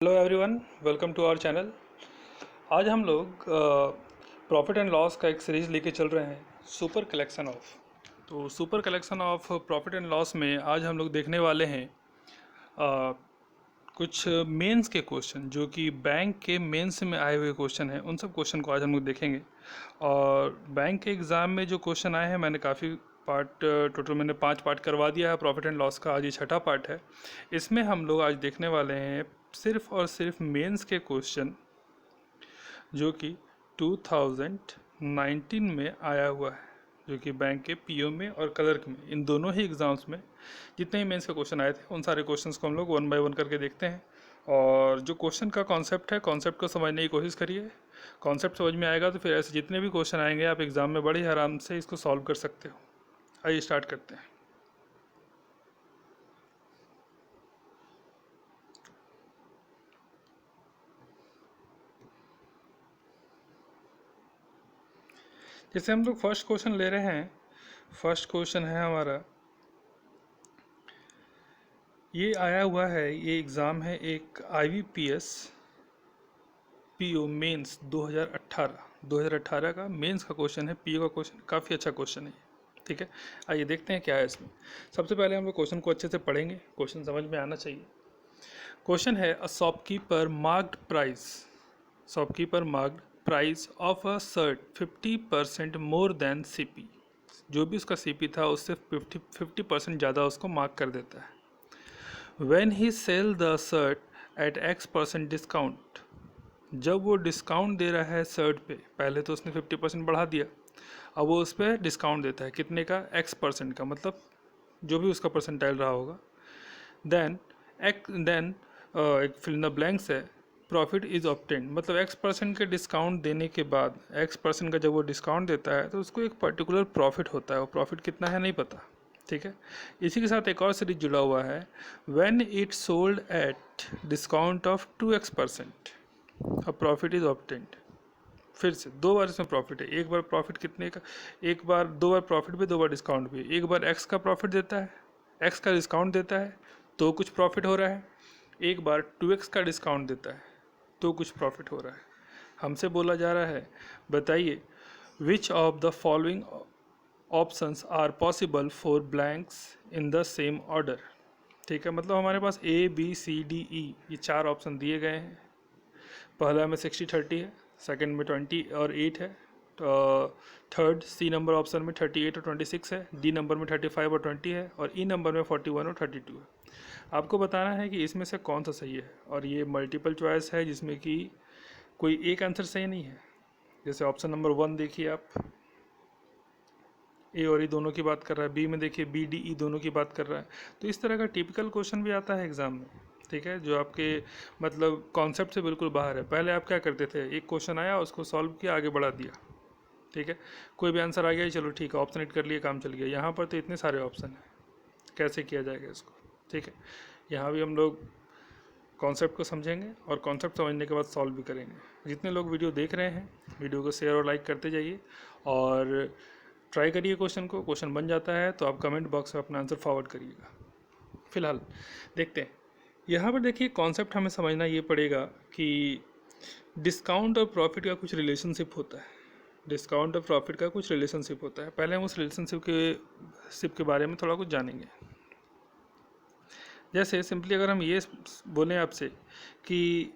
Hello everyone, welcome to our channel. आज हम लोग प्रॉफिट एंड लॉस का एक सीरीज लेके चल रहे हैं, सुपर कलेक्शन ऑफ। तो super collection of profit and loss में आज हम लोग देखने वाले हैं अ, कुछ मेंस के क्वेश्चन जो कि बैंक के मेंस में आए हुए क्वेश्चन हैं। उन सब क्वेश्चन को आज हम लोग देखेंगे। और बैंक के एग्ज़ाम में जो क्वेश्चन आए हैं, मैंने काफ़ी पार्ट, टोटल मैंने 5 पार्ट करवा दिया है प्रॉफिट एंड लॉस का। आज ये छठा पार्ट है। इसमें हम लोग आज देखने वाले हैं सिर्फ और सिर्फ मेंस के क्वेश्चन जो कि 2019 में आया हुआ है, जो कि बैंक के पीओ में और क्लर्क में, इन दोनों ही एग्ज़ाम्स में जितने ही मेंस के क्वेश्चन आए थे उन सारे क्वेश्चंस को हम लोग वन बाय वन करके देखते हैं। और जो क्वेश्चन का कॉन्सेप्ट है, कॉन्सेप्ट को समझने की कोशिश करिए। कॉन्सेप्ट समझ में आएगा तो फिर ऐसे जितने भी क्वेश्चन आएंगे आप एग्ज़ाम में बड़े ही आराम से इसको सॉल्व कर सकते हो। आइए स्टार्ट करते हैं। जैसे हम लोग फर्स्ट क्वेश्चन ले रहे हैं, फर्स्ट क्वेश्चन है हमारा, ये आया हुआ है, ये एग्ज़ाम है एक IBPS पीओ मेंस 2018 का मेंस का क्वेश्चन है। पीओ का क्वेश्चन काफ़ी अच्छा क्वेश्चन है, ठीक है। आइए देखते हैं क्या है इसमें। सबसे पहले हम लोग क्वेश्चन को अच्छे से पढ़ेंगे, क्वेश्चन समझ में आना चाहिए। क्वेश्चन है, a shopkeeper marked price, shopkeeper marked price of a shirt 50% more than CP। जो भी उसका CP था उससे 50% ज़्यादा उसको मार्क कर देता है। When he sell the shirt at X% discount, जब वो डिस्काउंट दे रहा है शर्ट पे, पहले तो उसने 50% बढ़ा दिया, अब वो उस पर डिस्काउंट देता है कितने का, X% का, मतलब जो भी उसका परसेंटाइल रहा होगा। देन देन एक फिल इन द ब्लैंक्स है, प्रॉफिट इज ऑब्टेन्ड, मतलब X% के डिस्काउंट देने के बाद, X% का जब वो डिस्काउंट देता है तो उसको एक पर्टिकुलर प्रॉफिट होता है। वो प्रॉफिट कितना है नहीं पता, ठीक है। इसी के साथ एक और सीरीज जुड़ा हुआ है, when it sold at discount of 2X%, अब प्रॉफिट इज ऑब्टेन्ड। फिर से दो बार इसमें प्रॉफिट है। एक बार प्रॉफिट कितने का, एक बार, दो बार प्रॉफिट भी, दो बार डिस्काउंट भी। एक बार एक्स का प्रॉफिट देता है, एक्स का डिस्काउंट देता है तो कुछ प्रॉफिट हो रहा है। एक बार 2X का डिस्काउंट देता है तो कुछ प्रॉफिट हो रहा है। हमसे बोला जा रहा है, बताइए which of the following options are possible for blanks in the same order. ठीक है, मतलब हमारे पास ABCDE ये 4 ऑप्शन दिए गए हैं। पहला में 60-30 है, सेकंड में 20 और 8 है, थर्ड C नंबर ऑप्शन में 38 और 26 है, D नंबर में 35 और 20 है, और E नंबर में 41 और 32 है। आपको बताना है कि इसमें से कौन सा सही है। और ये मल्टीपल चॉइस है जिसमें कि कोई एक आंसर सही नहीं है। जैसे ऑप्शन नंबर 1 देखिए आप, A और E दोनों की बात कर रहा है, B में देखिए BDE दोनों की बात कर रहा है। तो इस तरह का टिपिकल क्वेश्चन भी आता है एग्जाम में, ठीक है, जो आपके मतलब कॉन्सेप्ट से बिल्कुल बाहर है। पहले आप क्या करते थे, एक क्वेश्चन आया उसको सॉल्व किया, आगे बढ़ा दिया, ठीक है, कोई भी आंसर आ गया चलो ठीक है, ऑप्शन हिट कर लिए, काम चल गया। यहाँ पर तो इतने सारे ऑप्शन हैं, कैसे किया जाएगा इसको, ठीक है। यहाँ भी हम लोग कॉन्सेप्ट को समझेंगे और कॉन्सेप्ट समझने के बाद सॉल्व भी करेंगे। जितने लोग वीडियो देख रहे हैं, वीडियो को शेयर और लाइक करते जाइए और ट्राई करिए क्वेश्चन को। क्वेश्चन बन जाता है तो आप कमेंट बॉक्स में अपना आंसर फॉरवर्ड करिएगा। फिलहाल देखते हैं, यहाँ पर देखिए कॉन्सेप्ट हमें समझना ये पड़ेगा कि डिस्काउंट और प्रॉफिट का कुछ रिलेशनशिप होता है। डिस्काउंट और प्रॉफिट का कुछ रिलेशनशिप होता है। पहले हम उस रिलेशनशिप के बारे में थोड़ा कुछ जानेंगे। जैसे सिंपली अगर हम ये बोलें आपसे कि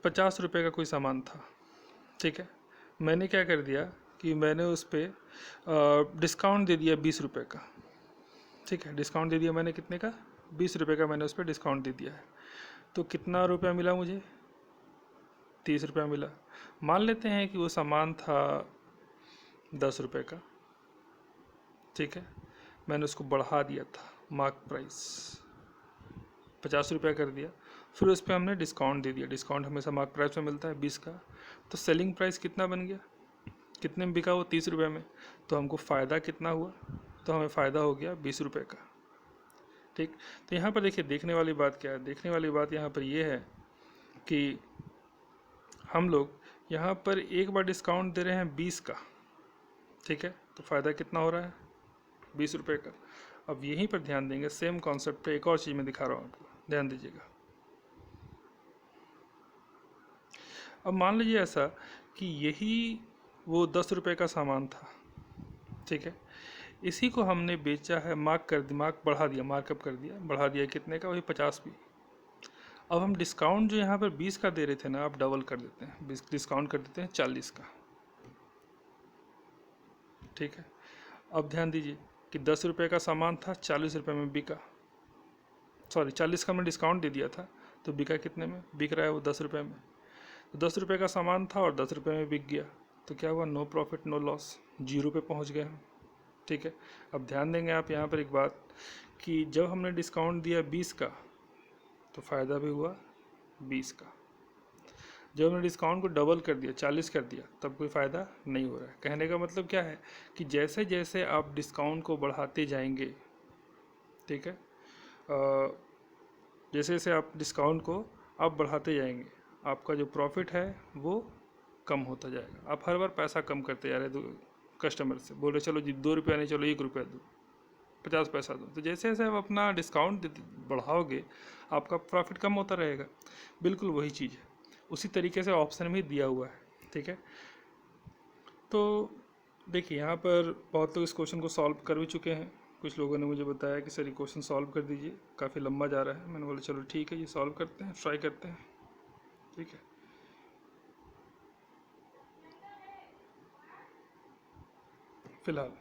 50 रुपये का कोई सामान था, ठीक है, मैंने क्या कर दिया कि मैंने उस पर डिस्काउंट दे दिया 20 रुपये का, ठीक है, डिस्काउंट दे दिया मैंने कितने का, 20 रुपये का मैंने उस पर डिस्काउंट दे दिया है। तो कितना रुपया मिला मुझे, 30 रुपया मिला। मान लेते हैं कि वो सामान था 10 रुपये का, ठीक है, मैंने उसको बढ़ा दिया था, मार्क प्राइस 50 रुपया कर दिया, फिर उस पर हमने डिस्काउंट दे दिया। डिस्काउंट हमेशा मार्क प्राइस में मिलता है 20 का। तो सेलिंग प्राइस कितना बन गया, कितने में बिका वो, 30 रुपये में। तो हमको फ़ायदा कितना हुआ, तो हमें फ़ायदा हो गया 20 रुपये का, ठीक। तो यहाँ पर देखिए देखने वाली बात क्या है, देखने वाली बात यहाँ पर ये है कि हम लोग यहाँ पर एक बार डिस्काउंट दे रहे हैं 20 का, ठीक है, तो फ़ायदा कितना हो रहा है, 20 रुपये का। अब यहीं पर ध्यान देंगे, सेम कॉन्सेप्ट पे एक और चीज़ मैं दिखा रहा हूँ आपको, ध्यान दीजिएगा। अब मान लीजिए ऐसा कि यही वो 10 रुपये का सामान था, ठीक है, इसी को हमने बेचा है, मार्क बढ़ा दिया, मार्कअप कर दिया, बढ़ा दिया कितने का, वही 50 भी। अब हम डिस्काउंट जो यहाँ पर 20 का दे रहे थे ना, आप डबल कर देते हैं, 20 डिस्काउंट कर देते हैं 40 का, ठीक है। अब ध्यान दीजिए कि 10 रुपये का सामान था, 40 रुपये में बिका, सॉरी 40 का हमने डिस्काउंट दे दिया था, तो बिका कितने में, बिक रहा है वो 10 रुपये में। तो 10 रुपये का सामान था और 10 रुपये में बिक गया, तो क्या हुआ, no profit no loss, zero पे पहुँच गए हम, ठीक है। अब ध्यान देंगे आप यहाँ पर एक बात कि जब हमने डिस्काउंट दिया 20 का तो फ़ायदा भी हुआ 20 का, जब हमने डिस्काउंट को डबल कर दिया 40 कर दिया तब कोई फ़ायदा नहीं हो रहा है। कहने का मतलब क्या है कि जैसे जैसे आप डिस्काउंट को बढ़ाते जाएंगे, ठीक है, जैसे जैसे आप डिस्काउंट को आप बढ़ाते जाएंगे, आपका जो प्रॉफिट है वो कम होता जाएगा। आप हर बार पैसा कम करते जा रहे हैं, कस्टमर से बोल रहे चलो जी 2 रुपया नहीं, चलो 1 रुपया दो, 50 पैसा दो। तो जैसे जैसे आप अपना डिस्काउंट बढ़ाओगे आपका प्रॉफिट कम होता रहेगा। बिल्कुल वही चीज़ है, उसी तरीके से ऑप्शन में दिया हुआ है, ठीक है। तो देखिए यहाँ पर बहुत लोग इस क्वेश्चन को सॉल्व कर भी चुके हैं। कुछ लोगों ने मुझे बताया कि सर ये क्वेश्चन सॉल्व कर दीजिए, काफ़ी लंबा जा रहा है। मैंने बोला चलो ठीक है, ये सॉल्व करते हैं, ट्राई करते हैं, ठीक है। फिलहाल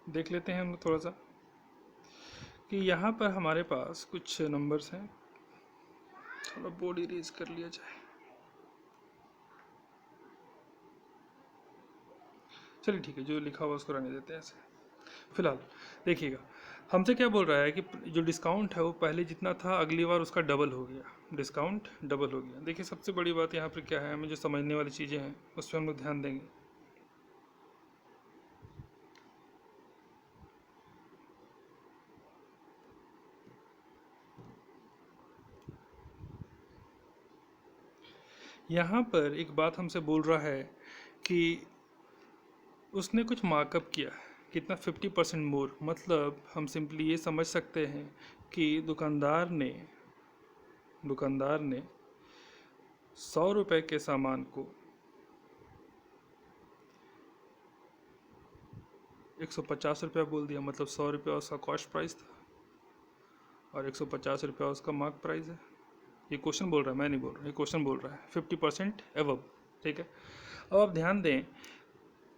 देख लेते हैं हम थोड़ा सा कि यहाँ पर हमारे पास कुछ नंबर्स हैं, थोड़ा बोर्ड इरेज कर लिया जाए। चलिए ठीक है, जो लिखा हुआ उसको रहने देते हैं ऐसे। फिलहाल देखिएगा हमसे क्या बोल रहा है कि जो डिस्काउंट है वो पहले जितना था अगली बार उसका डबल हो गया, डिस्काउंट डबल हो गया। देखिए सबसे बड़ी बात यहाँ पर क्या है, हमें जो समझने वाली चीज़ें हैं उस पर हम लोग ध्यान देंगे। यहाँ पर एक बात हमसे बोल रहा है कि उसने कुछ मार्कअप किया, कितना, 50% मोर। मतलब हम सिंपली ये समझ सकते हैं कि दुकानदार ने 100 रुपये के सामान को 150 रुपया बोल दिया। मतलब 100 रुपया उसका कॉस्ट प्राइस था और 150 रुपया उसका मार्क प्राइस है। ये क्वेश्चन बोल रहा है, मैं नहीं बोल रहा, ये क्वेश्चन बोल रहा है 50% एवब, ठीक है। अब आप ध्यान दें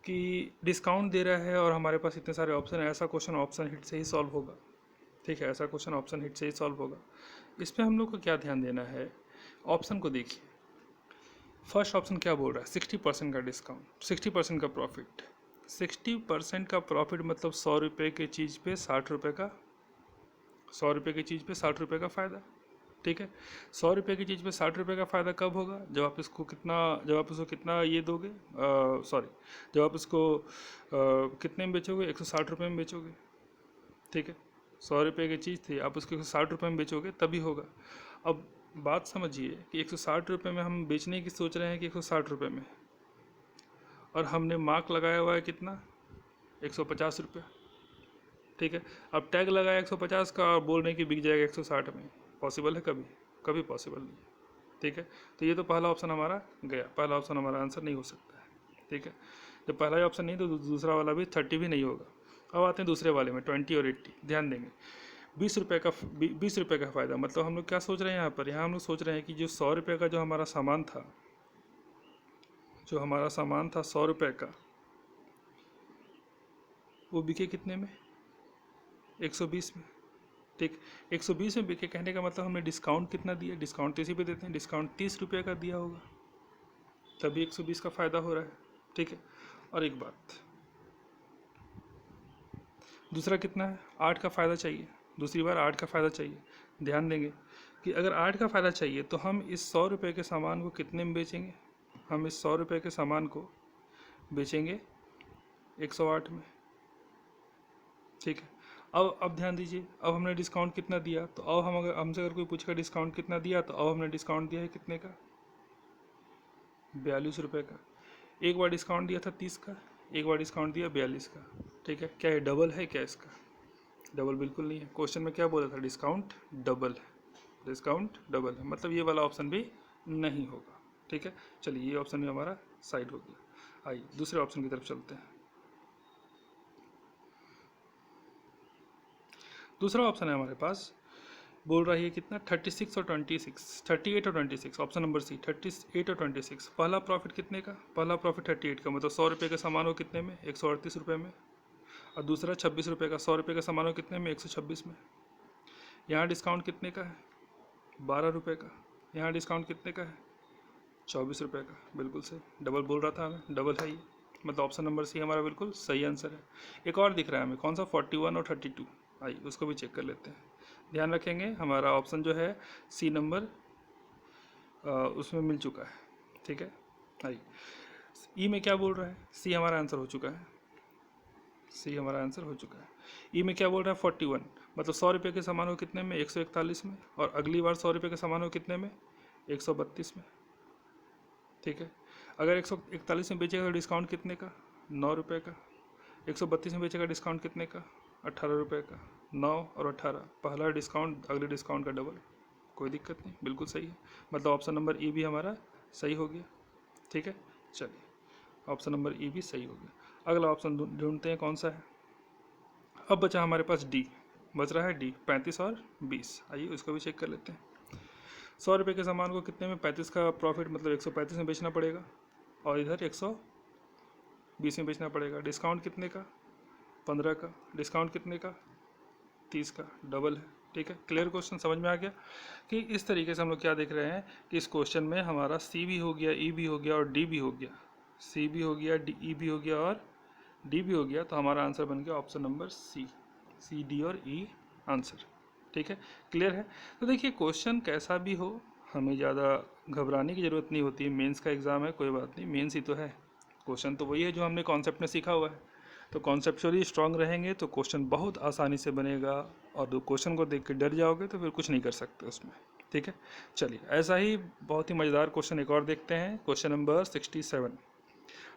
कि डिस्काउंट दे रहा है और हमारे पास इतने सारे ऑप्शन है, ऐसा क्वेश्चन ऑप्शन हिट से ही सॉल्व होगा, ठीक है, ऐसा क्वेश्चन ऑप्शन हिट से ही सॉल्व होगा। इस पर हम लोग को क्या ध्यान देना है, ऑप्शन को देखिए। फर्स्ट ऑप्शन क्या बोल रहा है, 60% का डिस्काउंट, 60% का प्रॉफिट। 60% का प्रॉफिट मतलब 100 रुपये की चीज़ पे 60 रुपये का, 100 रुपये की चीज़ पे 60 रुपये का फ़ायदा, ठीक है। 100 रुपये की चीज़ पे 60 रुपये का फ़ायदा कब होगा, जब आप इसको कितना ये दोगे, सॉरी, जब आप इसको कितने में बेचोगे, 160 रुपये में बेचोगे, ठीक है। 100 रुपये की चीज़ थी, आप उसको 160 रुपये में बेचोगे तभी होगा। अब बात समझिए कि 160 रुपये में हम बेचने की सोच रहे हैं कि 160 रुपये में, और हमने मार्क लगाया हुआ है कितना, 150 रुपया, ठीक है। अब टैग लगाया 150 का और बोल रहे हैं कि बिक जाएगा 160 में, पॉसिबल है कभी, कभी पॉसिबल नहीं, ठीक है। तो ये तो पहला ऑप्शन हमारा गया, पहला ऑप्शन हमारा आंसर नहीं हो सकता है, ठीक है। जब पहला ही ऑप्शन नहीं तो दूसरा वाला भी 30 भी नहीं होगा। अब आते हैं दूसरे वाले में 20 और 80। ध्यान देंगे 20 रुपये का फ़ायदा, मतलब हम लोग क्या सोच रहे हैं यहाँ हम लोग सोच रहे हैं कि जो 100 रुपये का जो हमारा सामान था, 100 रुपये का, वो बिके कितने में, 120 में, ठीक। 120 में बिके, कहने का मतलब हमने डिस्काउंट कितना दिया, डिस्काउंट तो इसी पे देते हैं, डिस्काउंट 30 रुपये का दिया होगा, तभी 120 का फ़ायदा हो रहा है, ठीक है। और एक बात दूसरा कितना है, 8 का फ़ायदा चाहिए, दूसरी बार 8 का फ़ायदा चाहिए। ध्यान देंगे कि अगर 8 का फ़ायदा चाहिए तो हम इस 100 रुपये के सामान को कितने में बेचेंगे, हम इस 100 रुपये के सामान को बेचेंगे 108 में, ठीक है। अब ध्यान दीजिए, अब हमने डिस्काउंट कितना दिया, तो अब हम अगर हमसे अगर कोई पूछेगा डिस्काउंट कितना दिया, तो अब हमने डिस्काउंट दिया है कितने का, 42 रुपये का। एक बार डिस्काउंट दिया था 30 का, एक बार डिस्काउंट दिया 42 का, ठीक है। क्या ये डबल है क्या इसका, डबल बिल्कुल नहीं है। क्वेश्चन में क्या बोला था, डिस्काउंट डबल है, डिस्काउंट डबल है, मतलब ये वाला ऑप्शन भी नहीं होगा, ठीक है, चलिए ये ऑप्शन भी हमारा साइड हो गया। आइए दूसरे ऑप्शन की तरफ चलते हैं। दूसरा ऑप्शन है हमारे पास, बोल रही है कितना 36 और 26, 38 और 26, ऑप्शन नंबर सी 38 और 26। पहला प्रॉफिट कितने का, पहला प्रॉफिट 38 का, मतलब 100 रुपये का सामान हो कितने में, 138 रुपये में। और दूसरा 26 रुपये का, 100 रुपये का सामान हो कितने में, 126 में। यहाँ डिस्काउंट कितने का है, 12 रुपये का। यहाँ डिस्काउंट कितने का है, 24 रुपये का। बिल्कुल सही, डबल बोल रहा था हमें, डबल है ये, मतलब ऑप्शन नंबर सी हमारा बिल्कुल सही आंसर है। एक और दिख रहा है हमें, कौन सा, 41 और 32। आइए उसको भी चेक कर लेते हैं। ध्यान रखेंगे हमारा ऑप्शन जो है सी नंबर उसमें मिल चुका है, ठीक है। आइए ई में क्या बोल रहा है, सी हमारा आंसर हो चुका है, सी हमारा आंसर हो चुका है। ई में क्या बोल रहा है 41, मतलब 100 रुपये के सामान हो कितने में, 141 में। और अगली बार 100 रुपये के सामान हो कितने में, 132 में, ठीक है। अगर 141 में बेचेगा तो डिस्काउंट कितने का, 9 रुपये का। 132 में बेचेगा डिस्काउंट कितने का, 18 रुपये का। 9 और 18, पहला डिस्काउंट अगले डिस्काउंट का डबल, कोई दिक्कत नहीं, बिल्कुल सही है। मतलब ऑप्शन नंबर ई भी हमारा सही हो गया, ठीक है। चलिए ऑप्शन नंबर ई भी सही हो गया। अगला ऑप्शन ढूंढते हैं कौन सा है। अब बचा हमारे पास डी, बच रहा है डी 35 और 20। आइए उसको भी चेक कर लेते हैं। 100 रुपये के सामान को कितने में 35 का प्रॉफिट, मतलब 135 में बेचना पड़ेगा, और इधर 120 में बेचना पड़ेगा। डिस्काउंट कितने का, 15 का। डिस्काउंट कितने का, 30 का, डबल है, ठीक है। क्लियर क्वेश्चन, समझ में आ गया कि इस तरीके से हम लोग क्या देख रहे हैं कि इस क्वेश्चन में हमारा सी भी हो गया, ई भी हो गया और डी भी हो गया। सी भी हो गया, डी ई भी हो गया और डी भी हो गया, तो हमारा आंसर बन गया option number C, C D और ई आंसर, ठीक है। क्लियर है। तो देखिए क्वेश्चन कैसा भी हो, हमें ज़्यादा घबराने की ज़रूरत नहीं होती है। मेंस का एग्ज़ाम है, कोई बात नहीं, मेंस ही तो है। क्वेश्चन तो वही है जो हमने कॉन्सेप्ट में सीखा हुआ है। तो कॉन्सेप्चुअली स्ट्रांग रहेंगे तो क्वेश्चन बहुत आसानी से बनेगा, और जो क्वेश्चन को देख के डर जाओगे तो फिर कुछ नहीं कर सकते उसमें, ठीक है। चलिए ऐसा ही बहुत ही मज़ेदार क्वेश्चन एक और देखते हैं, क्वेश्चन नंबर 67।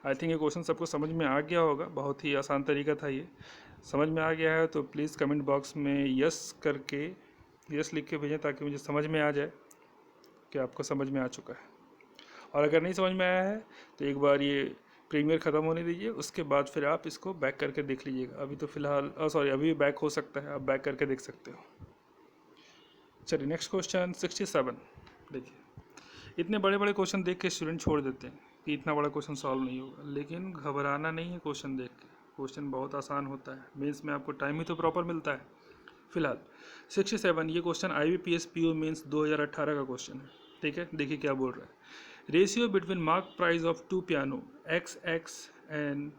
आई थिंक ये क्वेश्चन सबको समझ में आ गया होगा, बहुत ही आसान तरीका था ये। समझ में आ गया है तो प्लीज़ कमेंट बॉक्स में यस करके, यस लिख के भेजें, ताकि मुझे समझ में आ जाए कि आपको समझ में आ चुका है। और अगर नहीं समझ में आया है तो एक बार ये प्रीमियर ख़त्म होने दीजिए, उसके बाद फिर आप इसको बैक करके देख लीजिएगा। अभी तो फिलहाल सॉरी, अभी बैक हो सकता है, आप बैक करके देख सकते हो। चलिए नेक्स्ट क्वेश्चन 67। देखिए इतने बड़े बड़े क्वेश्चन देख के स्टूडेंट छोड़ देते हैं कि इतना बड़ा क्वेश्चन सॉल्व नहीं होगा, लेकिन घबराना नहीं है क्वेश्चन देख के, क्वेश्चन बहुत आसान होता है। मेंस में आपको टाइम ही तो प्रॉपर मिलता है। फिलहाल 67, ये क्वेश्चन IBPS PO मेंस 2018 का क्वेश्चन है, ठीक है। देखिए क्या बोल रहा है, ratio between mark price of two piano XX and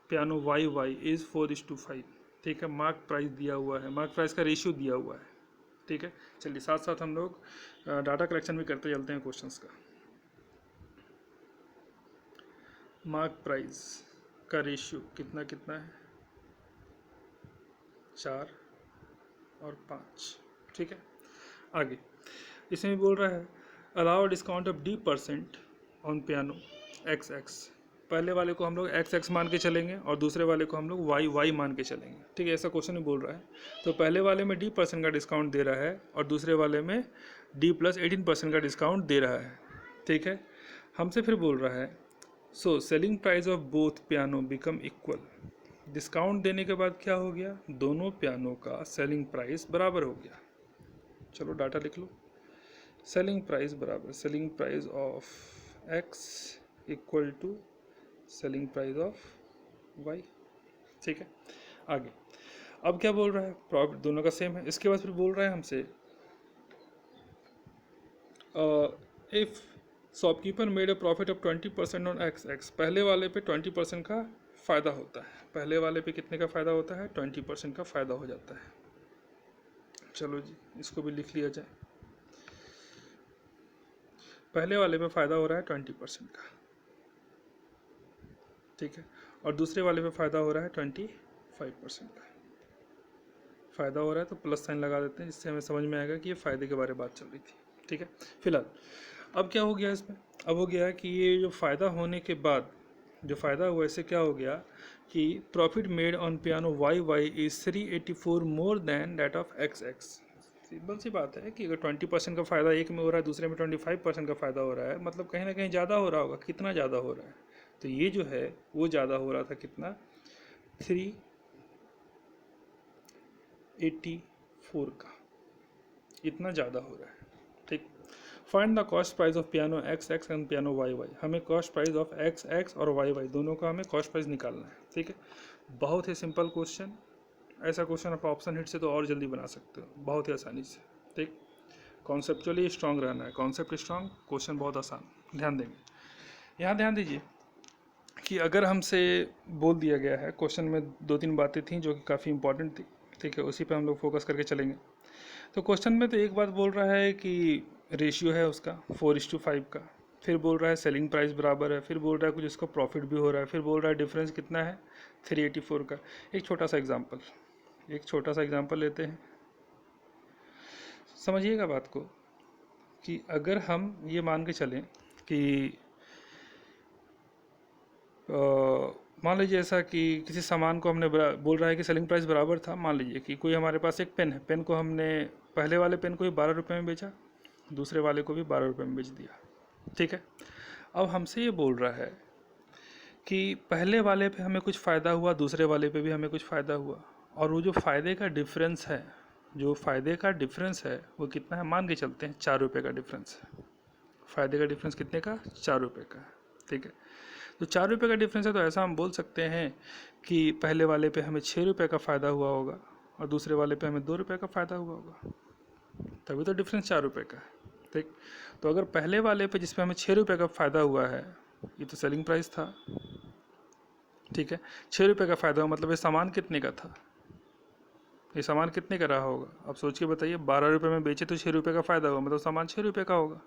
piano YY is 4:5, ठीक है। मार्क प्राइस दिया हुआ है, मार्क प्राइस का रेशियो दिया हुआ है, ठीक है। चलिए साथ साथ हम लोग डाटा कलेक्शन भी करते चलते हैं क्वेश्चंस का। मार्क प्राइस का रेशियो कितना कितना है, 4 और 5, ठीक है। आगे इसमें बोल रहा है allow discount of D% on piano XX। पहले वाले को हम लोग XX मान के चलेंगे और दूसरे वाले को हम लोग YY मान के चलेंगे, ठीक है। ऐसा क्वेश्चन में बोल रहा है। तो पहले वाले में D% का डिस्काउंट दे रहा है और दूसरे वाले में D+18% का डिस्काउंट दे रहा है, ठीक है। हमसे फिर बोल रहा है so selling price of both piano become equal. Discount देने के बाद क्या हो गया, दोनों पियानो का सेलिंग प्राइस बराबर हो गया। चलो डाटा लिख लो, सेलिंग प्राइस बराबर selling price of X equal to selling price of Y, ठीक है। आगे अब क्या बोल रहा है, प्रॉफिट दोनों का सेम है। इसके बाद फिर बोल रहा है हमसे if shopkeeper made a profit of 20% on XX। पहले वाले पे 20% का फ़ायदा होता है, पहले वाले पे कितने का फ़ायदा होता है, 20% का फ़ायदा हो जाता है। चलो जी इसको भी लिख लिया जाए, पहले वाले पे फ़ायदा हो रहा है 20% का, ठीक है। और दूसरे वाले पे फ़ायदा हो रहा है 25% का फ़ायदा हो रहा है, तो प्लस साइन लगा देते हैं, जिससे हमें समझ में आएगा कि ये फ़ायदे के बारे में बात चल रही थी, ठीक है। फिलहाल अब क्या हो गया इसमें, अब हो गया कि ये जो फ़ायदा होने के बाद जो फ़ायदा हुआ, इससे क्या हो गया कि profit made on piano YY is 384 more than that of XX। Simple सी बात है कि अगर 20% का फ़ायदा एक में हो रहा है, दूसरे में 25% का फ़ायदा हो रहा है, मतलब कहीं ना कहीं ज़्यादा हो रहा होगा। कितना ज़्यादा हो रहा है? तो ये जो है वो ज़्यादा हो रहा था, कितना, 384 का, इतना ज़्यादा हो रहा है। ठीक। Find the cost price of piano X X and piano Y Y. हमें cost price of X X और वाई वाई दोनों का हमें कॉस्ट प्राइस निकालना है। ठीक है, बहुत ही सिंपल क्वेश्चन। ऐसा क्वेश्चन आप ऑप्शन हिट से तो और जल्दी बना सकते हो, बहुत ही आसानी से। ठीक, कॉन्सेप्चुअली स्ट्रांग रहना है, कॉन्सेप्ट स्ट्रांग, क्वेश्चन बहुत आसान। ध्यान देंगे, यहाँ ध्यान दीजिए कि अगर हमसे बोल दिया गया है, क्वेश्चन में दो तीन बातें थी जो कि काफ़ी इंपॉर्टेंट थी। ठीक है, उसी पे हम लोग फोकस करके चलेंगे। तो क्वेश्चन में तो एक बात बोल रहा है कि रेशियो है उसका 4:5 का, फिर बोल रहा है सेलिंग प्राइस बराबर है, फिर बोल रहा है कुछ इसको प्रॉफिट भी हो रहा है, फिर बोल रहा है डिफरेंस कितना है, 384 का। एक छोटा सा एग्जांपल लेते हैं, समझिएगा बात को। कि अगर हम ये मान के चलें कि मान लीजिए ऐसा कि किसी सामान को हमने बोल रहा है कि सेलिंग प्राइस बराबर था। मान लीजिए कि कोई हमारे पास एक पेन है, पेन को हमने पहले वाले पेन को भी 12 रुपये में बेचा, दूसरे वाले को भी 12 रुपये में बेच दिया। ठीक है, अब हमसे ये बोल रहा है कि पहले वाले पे हमें कुछ फ़ायदा हुआ, दूसरे वाले पे भी हमें कुछ फ़ायदा हुआ, और वो जो फ़ायदे का डिफरेंस है, वो कितना है, मान के चलते हैं 4 रुपये का डिफरेंस है। फ़ायदे का डिफरेंस कितने का, 4 रुपये का। ठीक है, तो 4 रुपये का डिफरेंस है, तो ऐसा हम बोल सकते हैं कि पहले वाले पे हमें 6 रुपये का फ़ायदा हुआ होगा और दूसरे वाले पे हमें 2 रुपये का फ़ायदा हुआ होगा, तभी तो डिफरेंस 4 रुपये का है। ठीक, तो अगर पहले वाले पे जिस पे हमें 6 रुपये का फ़ायदा हुआ है, ये तो सेलिंग प्राइस था। ठीक है, 6 रुपये का फ़ायदा हुआ, मतलब ये सामान कितने का था, ये सामान कितने का रहा होगा, अब सोच के बताइए। 12 रुपये में बेचे तो 6 रुपये का फ़ायदा हुआ, मतलब सामान 6 रुपये का होगा।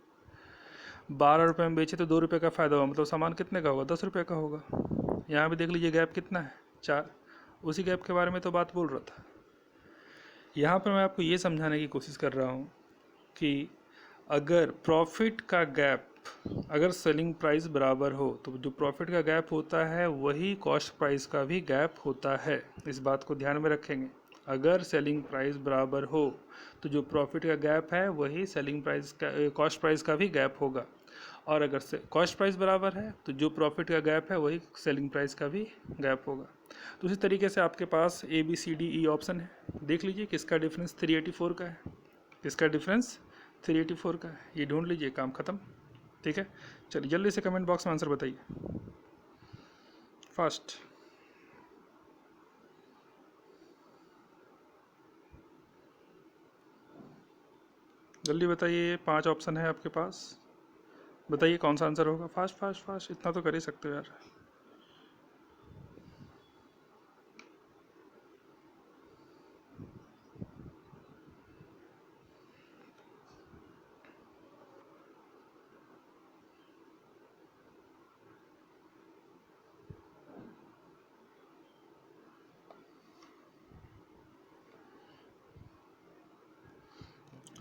12 रुपये में बेचे तो 2 रुपये का फ़ायदा हुआ, मतलब सामान कितने का होगा, 10 रुपये का होगा। यहाँ भी देख लीजिए गैप कितना है, 4। उसी गैप के बारे में तो बात बोल रहा था। यहाँ पर मैं आपको ये समझाने की कोशिश कर रहा हूँ कि अगर प्रॉफिट का गैप, अगर सेलिंग प्राइस बराबर हो तो जो प्रॉफिट का गैप होता है वही कॉस्ट प्राइस का भी गैप होता है। इस बात को ध्यान में रखेंगे। अगर सेलिंग प्राइस बराबर हो तो जो प्रॉफिट का गैप है वही सेलिंग प्राइस का, कॉस्ट प्राइस का भी गैप होगा। और अगर से कॉस्ट प्राइस बराबर है तो जो प्रॉफिट का गैप है वही सेलिंग प्राइस का भी गैप होगा। तो उसी तरीके से आपके पास ABCDE ऑप्शन है, देख लीजिए किसका डिफरेंस 384 का है, किसका डिफरेंस 384 का है, ये ढूंढ लीजिए, काम खत्म। ठीक है, चलिए जल्दी से कमेंट बॉक्स में आंसर बताइए, फास्ट। जल्दी बताइए, 5 ऑप्शन है आपके पास, बताइए कौन सा आंसर होगा। फास्ट फास्ट फास्ट, इतना तो कर ही सकते हो यार।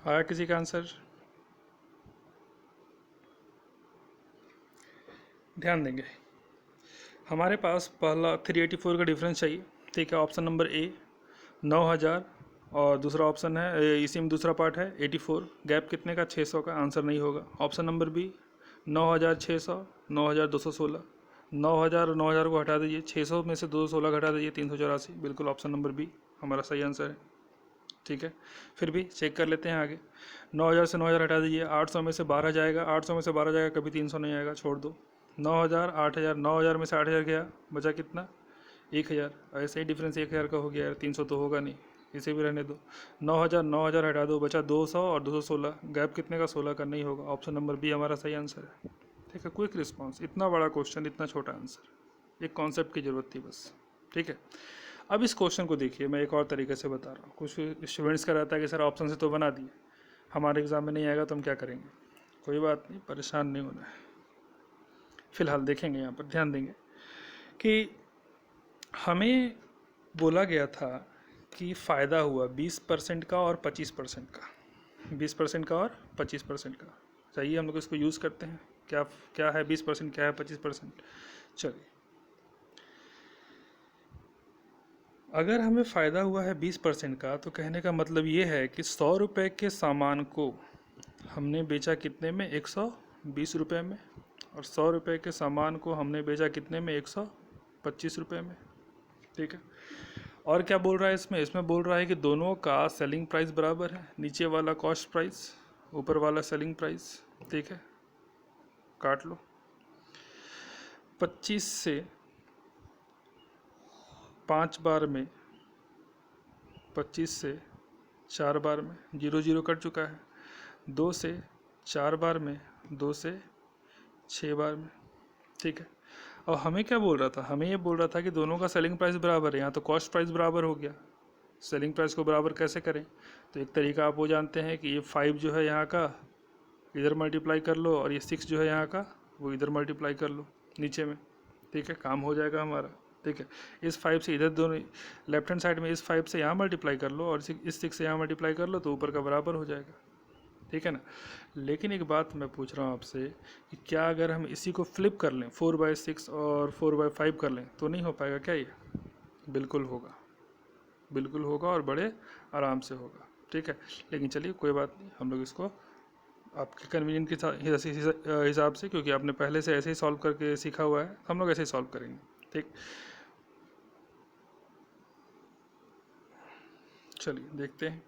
आया किसी का आंसर? ध्यान देंगे, हमारे पास पहला 384 का डिफरेंस चाहिए। ठीक है, ऑप्शन नंबर ए 9000, और दूसरा ऑप्शन है, इसी में दूसरा पार्ट है 84, गैप कितने का, 600 का, आंसर नहीं होगा। ऑप्शन नंबर बी 9600, 9216, 9000 और 9000 को हटा दीजिए, 600 में से 216 घटा दीजिए, 384, बिल्कुल ऑप्शन नंबर बी हमारा सही आंसर है। ठीक है, फिर भी चेक कर लेते हैं आगे। 9000 से 9000 हटा दीजिए, 800 में से 12 जाएगा, 800 में से 12 जाएगा, कभी 300 नहीं आएगा, छोड़ दो। 9000, 8000, 9000 में से 8000 गया, बचा कितना, 1000। ऐसे ही डिफरेंस 1000 का हो गया यार, 300 तो होगा नहीं, इसे भी रहने दो। 9000 हटा दो, बचा 200 और 216, गैप कितने का, 16 का, नहीं होगा। ऑप्शन नंबर बी हमारा सही आंसर है। ठीक है, क्विक रिस्पॉन्स, इतना बड़ा क्वेश्चन, इतना छोटा आंसर, एक कॉन्सेप्ट की ज़रूरत थी बस। ठीक है, अब इस क्वेश्चन को देखिए, मैं एक और तरीके से बता रहा हूँ। कुछ स्टूडेंट्स का रहता है कि सर ऑप्शन से तो बना दिए, हमारे एग्ज़ाम में नहीं आएगा तो हम क्या करेंगे। कोई बात नहीं, परेशान नहीं होना है, फिलहाल देखेंगे। यहाँ पर ध्यान देंगे कि हमें बोला गया था कि फ़ायदा हुआ 20% का और 25% का, 20% का और 25% का। चाहिए हम लोग इसको यूज़ करते हैं, क्या क्या है 20%, क्या है 25%। चलिए, अगर हमें फ़ायदा हुआ है 20% का, तो कहने का मतलब ये है कि 100 रुपये के सामान को हमने बेचा कितने में, 120 रुपये में, और 100 रुपये के सामान को हमने बेचा कितने में, 125 रुपये में। ठीक है। और क्या बोल रहा है इसमें, इसमें बोल रहा है कि दोनों का सेलिंग प्राइस बराबर है, नीचे वाला कॉस्ट प्राइस, ऊपर वाला सेलिंग प्राइस। ठीक है, काट लो। 25 से 5 बार में, 25 से 4 बार में 0 0 कट चुका है, 2 से 4 बार में, 2 से 6 बार में। ठीक है। और हमें क्या बोल रहा था, हमें ये बोल रहा था कि दोनों का सेलिंग प्राइस बराबर है, यहाँ तो कॉस्ट प्राइस बराबर हो गया। सेलिंग प्राइस को बराबर कैसे करें, तो एक तरीका आप वो जानते हैं कि ये 5 जो है यहाँ का इधर मल्टीप्लाई कर लो, और ये 6 जो है यहाँ का वो इधर मल्टीप्लाई कर लो नीचे में। ठीक है, काम हो जाएगा हमारा। ठीक है, इस 5 से इधर दोनों लेफ्ट हैंड साइड में इस 5 से यहाँ मल्टीप्लाई कर लो, और इस 6 से यहाँ मल्टीप्लाई कर लो, तो ऊपर का बराबर हो जाएगा। ठीक है ना। लेकिन एक बात मैं पूछ रहा हूँ आपसे कि क्या अगर हम इसी को फ्लिप कर लें, 4/6 और 4/5 कर लें, तो नहीं हो पाएगा क्या ये? बिल्कुल होगा, बिल्कुल होगा, और बड़े आराम से होगा। ठीक है, लेकिन चलिए कोई बात नहीं, हम लोग इसको आपके कन्वीनियंट के हिसाब से, क्योंकि आपने पहले से ऐसे ही सॉल्व करके सीखा हुआ है, हम लोग ऐसे ही सॉल्व करेंगे। ठीक, चलिए देखते हैं।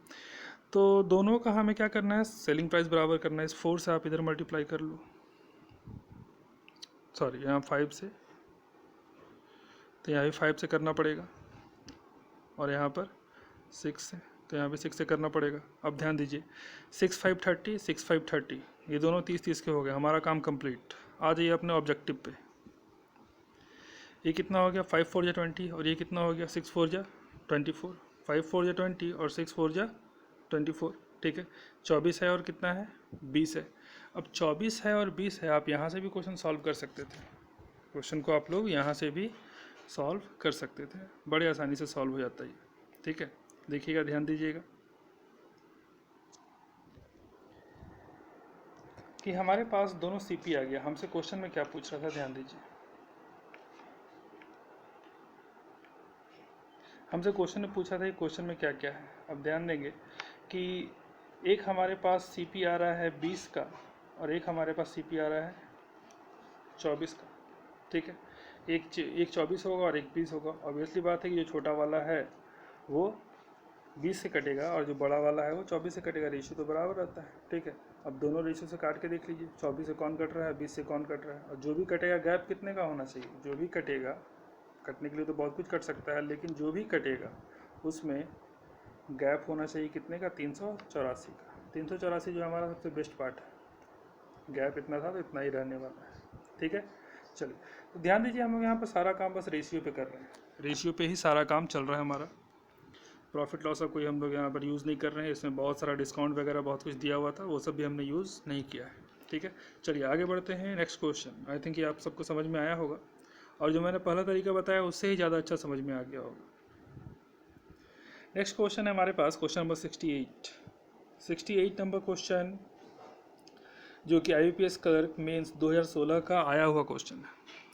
तो दोनों का हमें क्या करना है, सेलिंग प्राइस बराबर करना है। इस 4 से आप इधर मल्टीप्लाई कर लो, सॉरी यहाँ 5 से, तो यहाँ भी 5 से करना पड़ेगा, और यहाँ पर 6 से, तो यहाँ भी 6 से करना पड़ेगा। अब ध्यान दीजिए, 6 5 30, 6 5 30, ये दोनों 30 के हो गए, हमारा काम कंप्लीट। आ जाइए अपने ऑब्जेक्टिव पे। ये कितना हो गया, 5 4 जा 20, और ये कितना हो गया, 6 4 जा 24, 5 4 जा 20 और 6 4 जा 24। ठीक है, 24 है और कितना है, 20 है। अब 24 है और 20 है, आप यहाँ से भी क्वेश्चन सॉल्व कर सकते थे। क्वेश्चन को आप लोग यहाँ से भी सॉल्व कर सकते थे, बड़े आसानी से सॉल्व हो जाता है। ठीक है, देखिएगा, ध्यान दीजिएगा कि हमारे पास दोनों सीपी आ गया। हमसे क्वेश्चन में क्या पूछ रहा था, ध्यान दीजिए। हमसे क्वेश्चन में पूछा था कि क्वेश्चन में क्या क्या है। अब ध्यान देंगे कि एक हमारे पास सीपी आ रहा है 20 का, और एक हमारे पास सीपी आ रहा है 24 का। ठीक है, एक 24 होगा और एक 20 होगा। ऑब्वियसली बात है कि जो छोटा वाला है वो 20 से कटेगा, और जो बड़ा वाला है वो 24 से कटेगा। रेशियो तो बराबर रहता है। ठीक है, अब दोनों रेशियो से काट के देख लीजिए, 24 से कौन कट रहा है, 20 से कौन कट रहा है, और जो भी कटेगा गैप कितने का होना चाहिए, जो भी कटेगा, कटने के लिए तो बहुत कुछ कट सकता है, लेकिन जो भी कटेगा उसमें गैप होना चाहिए कितने का, 384 का। 384 जो हमारा सबसे बेस्ट पार्ट है, गैप इतना था तो इतना ही रहने वाला है। ठीक है, चलिए तो ध्यान दीजिए, हम लोग यहाँ पर सारा काम बस रेशियो पे कर रहे हैं, रेशियो पे ही सारा काम चल रहा है हमारा। प्रॉफिट लॉस का कोई हम लोग यहाँ पर यूज़ नहीं कर रहे हैं, इसमें बहुत सारा डिस्काउंट वगैरह बहुत कुछ दिया हुआ था, वो सब भी हमने यूज़ नहीं किया है। ठीक है, चलिए आगे बढ़ते हैं। नेक्स्ट क्वेश्चन, आई थिंक ये आप सबको समझ में आया होगा, और जो मैंने पहला तरीका बताया उससे ही ज़्यादा अच्छा समझ में आ गया होगा। नेक्स्ट क्वेश्चन है हमारे पास, क्वेश्चन नंबर 68 नंबर क्वेश्चन, जो कि IBPS क्लर्क मेंस 2016 का आया हुआ क्वेश्चन है।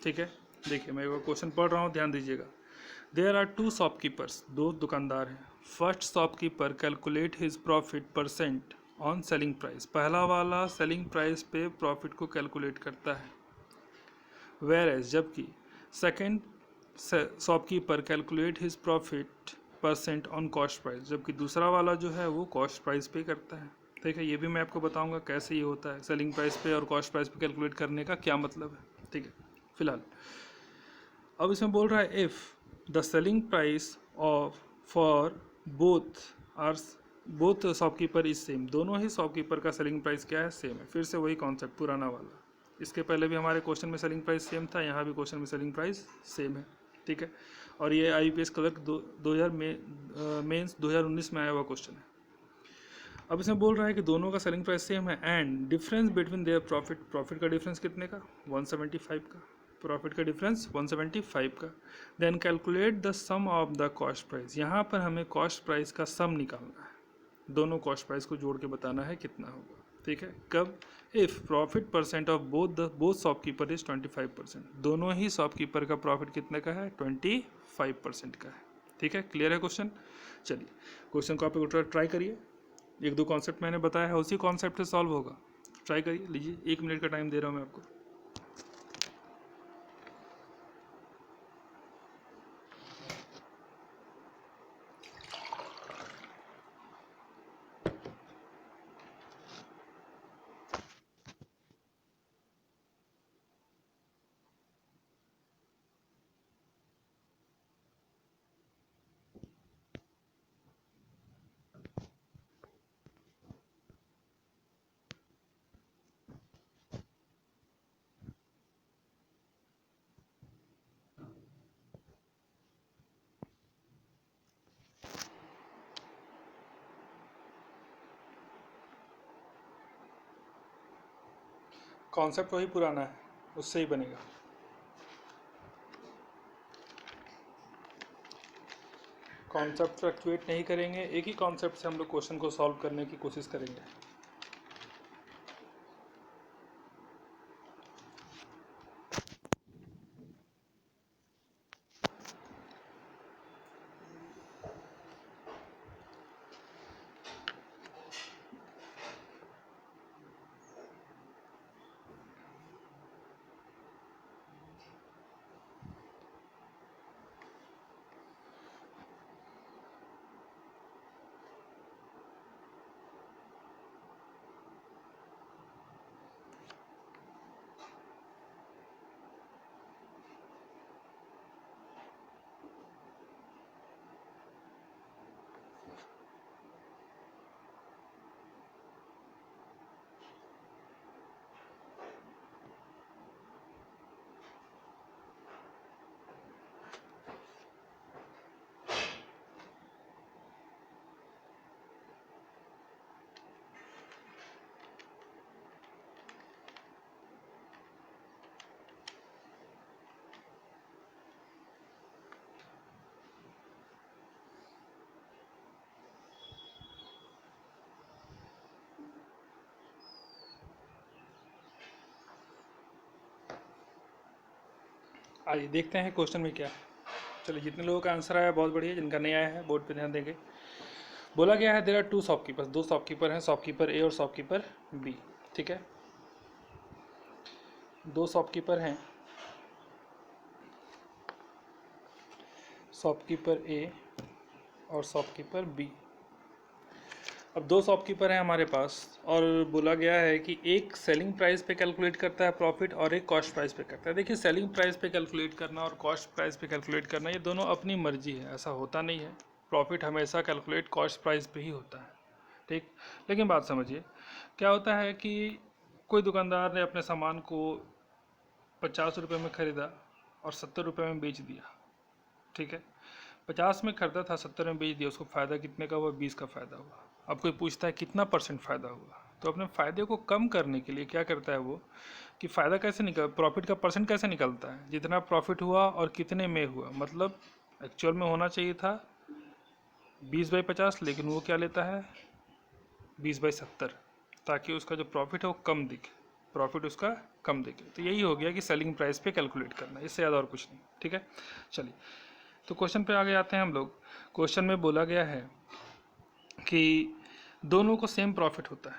ठीक है, देखिए मैं वो क्वेश्चन पढ़ रहा हूँ, ध्यान दीजिएगा। देयर आर 2 शॉपकीपर्स, 2 दुकानदार हैं। First shopkeeper calculate his profit percent on selling price, पहला वाला सेलिंग प्राइस पे प्रॉफिट को कैलकुलेट करता है। वेयर एज, जबकि second shopkeeper calculate his profit percent on cost price, जबकि दूसरा वाला जो है वो कॉस्ट प्राइस पे करता है। ठीक है, ये भी मैं आपको बताऊंगा कैसे ये होता है, सेलिंग प्राइस पे और कॉस्ट प्राइस पे कैलकुलेट करने का क्या मतलब है। ठीक है, फिलहाल अब इसमें बोल रहा है if the selling price of for both shopkeeper is same, दोनों ही शॉपकीपर का सेलिंग प्राइस क्या है, सेम है। फिर से वही कॉन्सेप्ट पुराना वाला, इसके पहले भी हमारे क्वेश्चन में सेलिंग प्राइस सेम था, यहाँ भी क्वेश्चन में सेलिंग प्राइस सेम है। ठीक है, और ये IBPS क्लर्क 2000 मेंस 2019 में आया हुआ क्वेश्चन है। अब इसमें बोल रहा है कि दोनों का सेलिंग प्राइस सेम है, and difference between their profit का डिफरेंस कितने का, 175 का। प्रॉफिट का डिफरेंस 175 का। Then calculate the sum of the cost price, यहाँ पर हमें कॉस्ट प्राइस का सम निकालना है, दोनों कॉस्ट प्राइस को जोड़ के बताना है कितना होगा। ठीक है, कब, if profit percent of both shopkeeper is 25%, दोनों ही शॉपकीपर का प्रॉफिट कितने का है, 25% का है। ठीक है, क्लियर है क्वेश्चन। चलिए क्वेश्चन को आप एक बार ट्राई करिए, एक दो कॉन्सेप्ट मैंने बताया है उसी कॉन्सेप्ट से सॉल्व होगा। ट्राई करिए, लीजिए 1 मिनट का टाइम दे रहा हूँ मैं आपको। कॉन्सेप्ट वही पुराना है, उससे ही बनेगा। कॉन्सेप्ट फ्लक्चुएट नहीं करेंगे, एक ही कॉन्सेप्ट से हम लोग क्वेश्चन को सॉल्व करने की कोशिश करेंगे। आइए देखते हैं क्वेश्चन में क्या है। चलिए, जितने लोगों का आंसर आया बहुत बढ़िया, जिनका नहीं आया है बोर्ड पे ध्यान देंगे। बोला गया है देयर आर 2 शॉपकीपर्स, 2 शॉपकीपर हैं, शॉपकीपर ए और शॉपकीपर बी। ठीक है, 2 शॉपकीपर हैं, शॉपकीपर ए और शॉपकीपर बी। अब 2 शॉपकीपर हैं हमारे पास, और बोला गया है कि एक सेलिंग प्राइस पे कैलकुलेट करता है प्रॉफिट और एक कॉस्ट प्राइस पे करता है। देखिए, सेलिंग प्राइस पे कैलकुलेट करना और कॉस्ट प्राइस पे कैलकुलेट करना ये दोनों अपनी मर्जी है, ऐसा होता नहीं है। प्रॉफिट हमेशा कैलकुलेट कॉस्ट प्राइस पे ही होता है, ठीक। लेकिन बात समझिए, क्या होता है कि कोई दुकानदार ने अपने सामान को 50 रुपये में ख़रीदा और 70 रुपये में बेच दिया, ठीक है। 50 में खरीदा था, 70 में बेच दिया, उसको फ़ायदा कितने का हुआ? 20 का फ़ायदा हुआ। अब कोई पूछता है कितना % फ़ायदा हुआ, तो अपने फ़ायदे को कम करने के लिए क्या करता है वो, कि फ़ायदा कैसे निकल, प्रॉफिट का % कैसे निकलता है, जितना प्रॉफिट हुआ और कितने में हुआ। मतलब एक्चुअल में होना चाहिए था 20/50, लेकिन वो क्या लेता है 20/70, ताकि उसका जो प्रॉफिट है वो कम दिखे, प्रॉफिट उसका कम दिखे। तो यही हो गया कि सेलिंग प्राइस पे कैलकुलेट करना, इससे ज़्यादा और कुछ नहीं, ठीक है। चलिए, तो क्वेश्चन पे आगे आते हैं हम लोग। क्वेश्चन में बोला गया है कि दोनों को सेम प्रॉफिट होता है,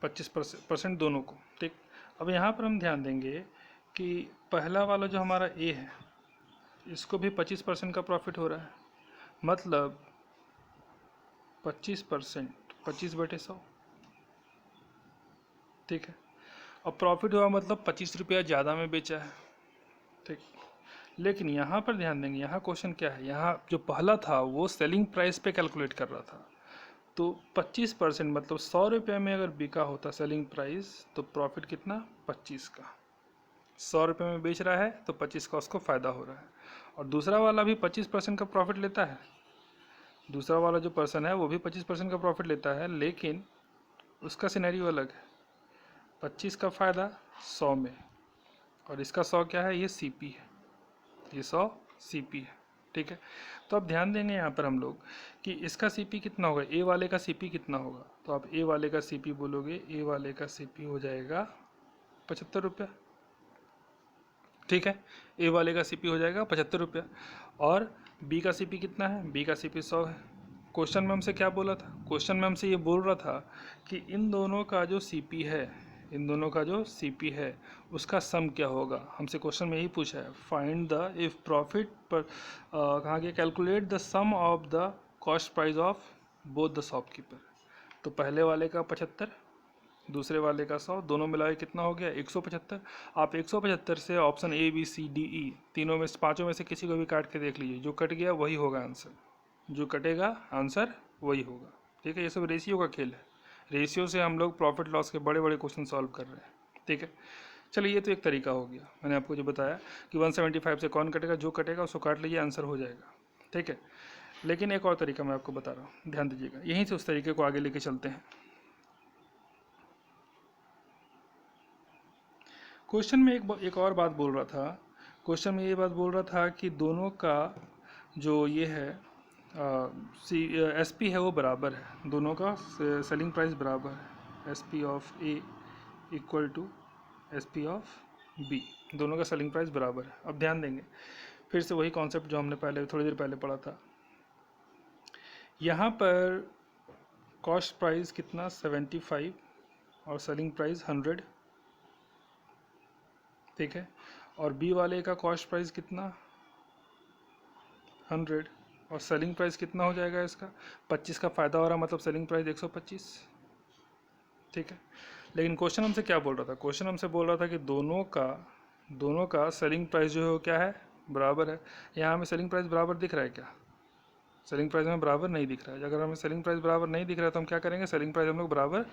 25% दोनों को, ठीक। अब यहाँ पर हम ध्यान देंगे कि पहला वाला जो हमारा ए है, इसको भी 25% का प्रॉफिट हो रहा है, मतलब 25%, 25/100, ठीक है। अब प्रॉफिट हुआ मतलब 25 रुपया ज़्यादा में बेचा है, ठीक। लेकिन यहाँ पर ध्यान देंगे, यहाँ क्वेश्चन क्या है, यहाँ जो पहला था वो सेलिंग प्राइस पे कैलकुलेट कर रहा था, तो 25% मतलब 100 रुपये में अगर बिका होता सेलिंग प्राइस, तो प्रॉफिट कितना? 25 का। 100 रुपये में बेच रहा है तो 25 का उसको फ़ायदा हो रहा है। और दूसरा वाला भी 25% का प्रॉफिट लेता है, दूसरा वाला जो पर्सन है वो भी 25% का प्रॉफिट लेता है, लेकिन उसका सिनेरियो अलग है। 25 का फ़ायदा 100 में, और इसका 100 क्या है? ये CP है, ये 100 CP है, ठीक है। तो अब ध्यान देंगे यहाँ पर हम लोग कि इसका CP कितना होगा, ए वाले का CP कितना होगा। तो आप ए वाले का CP बोलोगे, ए वाले का CP हो जाएगा 75 रुपया, ठीक है। ए वाले का CP हो जाएगा 75 रुपया, और बी का सीपी कितना है? बी का सीपी 100 है। क्वेश्चन में हमसे क्या बोला था? क्वेश्चन में हमसे ये बोल रहा था कि इन दोनों का जो सीपी है, इन दोनों का जो सीपी है उसका सम क्या होगा। हमसे क्वेश्चन में यही पूछा है, फाइंड द इफ प्रॉफिट पर कहाँ गया, calculate the sum of the cost price of both the shopkeeper. तो पहले वाले का 75, दूसरे वाले का 100, दोनों मिलाए कितना हो गया? 175। आप 175 से option A B C D E तीनों में से, पाँचों में से किसी को भी काट के देख लीजिए, जो कट गया वही होगा आंसर, जो कटेगा आंसर वही होगा। ठीक है, ये सब रेशियो का खेल है। रेशियो से हम लोग प्रॉफिट लॉस के बड़े बड़े क्वेश्चन सॉल्व कर रहे हैं। ठीक है, चलिए ये तो एक तरीका हो गया, मैंने आपको जो बताया कि 175 से कौन कटेगा, जो कटेगा उसको काट लीजिए, आंसर हो जाएगा। ठीक है, लेकिन एक और तरीका मैं आपको बता रहा हूँ, ध्यान दीजिएगा, यहीं से उस तरीके को आगे लेके चलते हैं। क्वेश्चन में एक और बात बोल रहा था, क्वेश्चन में ये बात बोल रहा था कि दोनों का जो ये है एस पी है वो बराबर है, दोनों का सेलिंग प्राइस बराबर है, S P of A equal to S P of B, दोनों का सेलिंग प्राइस बराबर है। अब ध्यान देंगे, फिर से वही कॉन्सेप्ट जो हमने पहले थोड़ी देर पहले पढ़ा था। यहाँ पर कॉस्ट प्राइस कितना 75 और सेलिंग प्राइस 100। ठीक है, और बी वाले का कॉस्ट प्राइस कितना 100 और सेलिंग प्राइस कितना हो जाएगा इसका 25 का फ़ायदा हो रहा, मतलब सेलिंग प्राइस 125। ठीक है, लेकिन क्वेश्चन हमसे क्या बोल रहा था? क्वेश्चन हमसे बोल रहा था कि दोनों का सेलिंग प्राइस जो है क्या है, बराबर है। यहाँ हमें सेलिंग प्राइस बराबर दिख रहा है क्या? सेलिंग प्राइस हमें बराबर नहीं दिख रहा है। अगर हमें सेलिंग प्राइस बराबर नहीं दिख रहा है तो हम क्या करेंगे, सेलिंग प्राइस हम लोग बराबर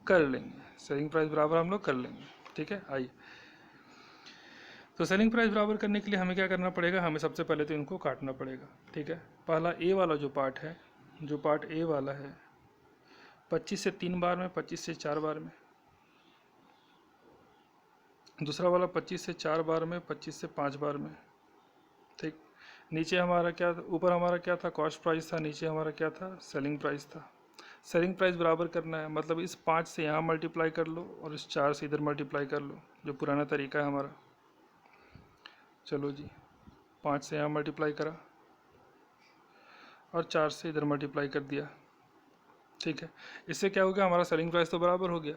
कर लेंगे, सेलिंग प्राइस बराबर हम लोग कर लेंगे। ठीक है, आइए, तो सेलिंग प्राइस बराबर करने के लिए हमें क्या करना पड़ेगा, हमें सबसे पहले तो इनको काटना पड़ेगा। ठीक है, पहला ए वाला जो पार्ट है, जो पार्ट ए वाला है 25 से 3 बार में, 25 से 4 बार में, दूसरा वाला 25 से 4 बार में, 25 से 5 बार में। ठीक, नीचे हमारा क्या, ऊपर हमारा क्या था, कॉस्ट प्राइस था, नीचे हमारा क्या था, सेलिंग प्राइस था। सेलिंग प्राइस बराबर करना है, मतलब इस 5 से यहाँ मल्टीप्लाई कर लो और इस 4 से इधर मल्टीप्लाई कर लो, जो पुराना तरीका है हमारा। चलो जी, 5 से यहाँ मल्टीप्लाई करा और 4 से इधर मल्टीप्लाई कर दिया। ठीक है, इससे क्या हो गया, हमारा सेलिंग प्राइस तो बराबर हो गया।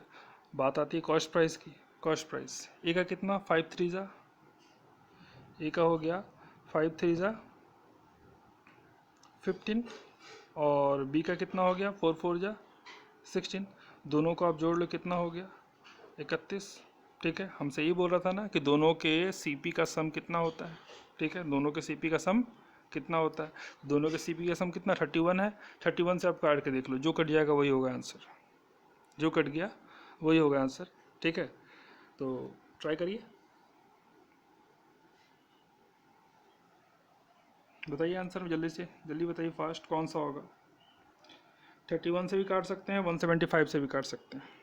बात आती है कॉस्ट प्राइस की। कॉस्ट प्राइस ए का कितना 5 3 जा, ए का हो गया 5 3 जा 15 और बी का कितना हो गया 4 4 जा 16। दोनों को आप जोड़ लो, कितना हो गया 31। ठीक है, हमसे ये बोल रहा था ना कि दोनों के सीपी का सम कितना होता है। ठीक है, दोनों के सीपी का सम कितना होता है, दोनों के सीपी का सम कितना 31 है। 31 से आप काट के देख लो, जो कट जाएगा वही होगा आंसर, जो कट गया वही होगा आंसर। ठीक है, तो ट्राई करिए, बताइए आंसर जल्दी से, जल्दी बताइए फास्ट, कौन सा होगा। 31 से भी काट सकते हैं, 175 से भी काट सकते हैं।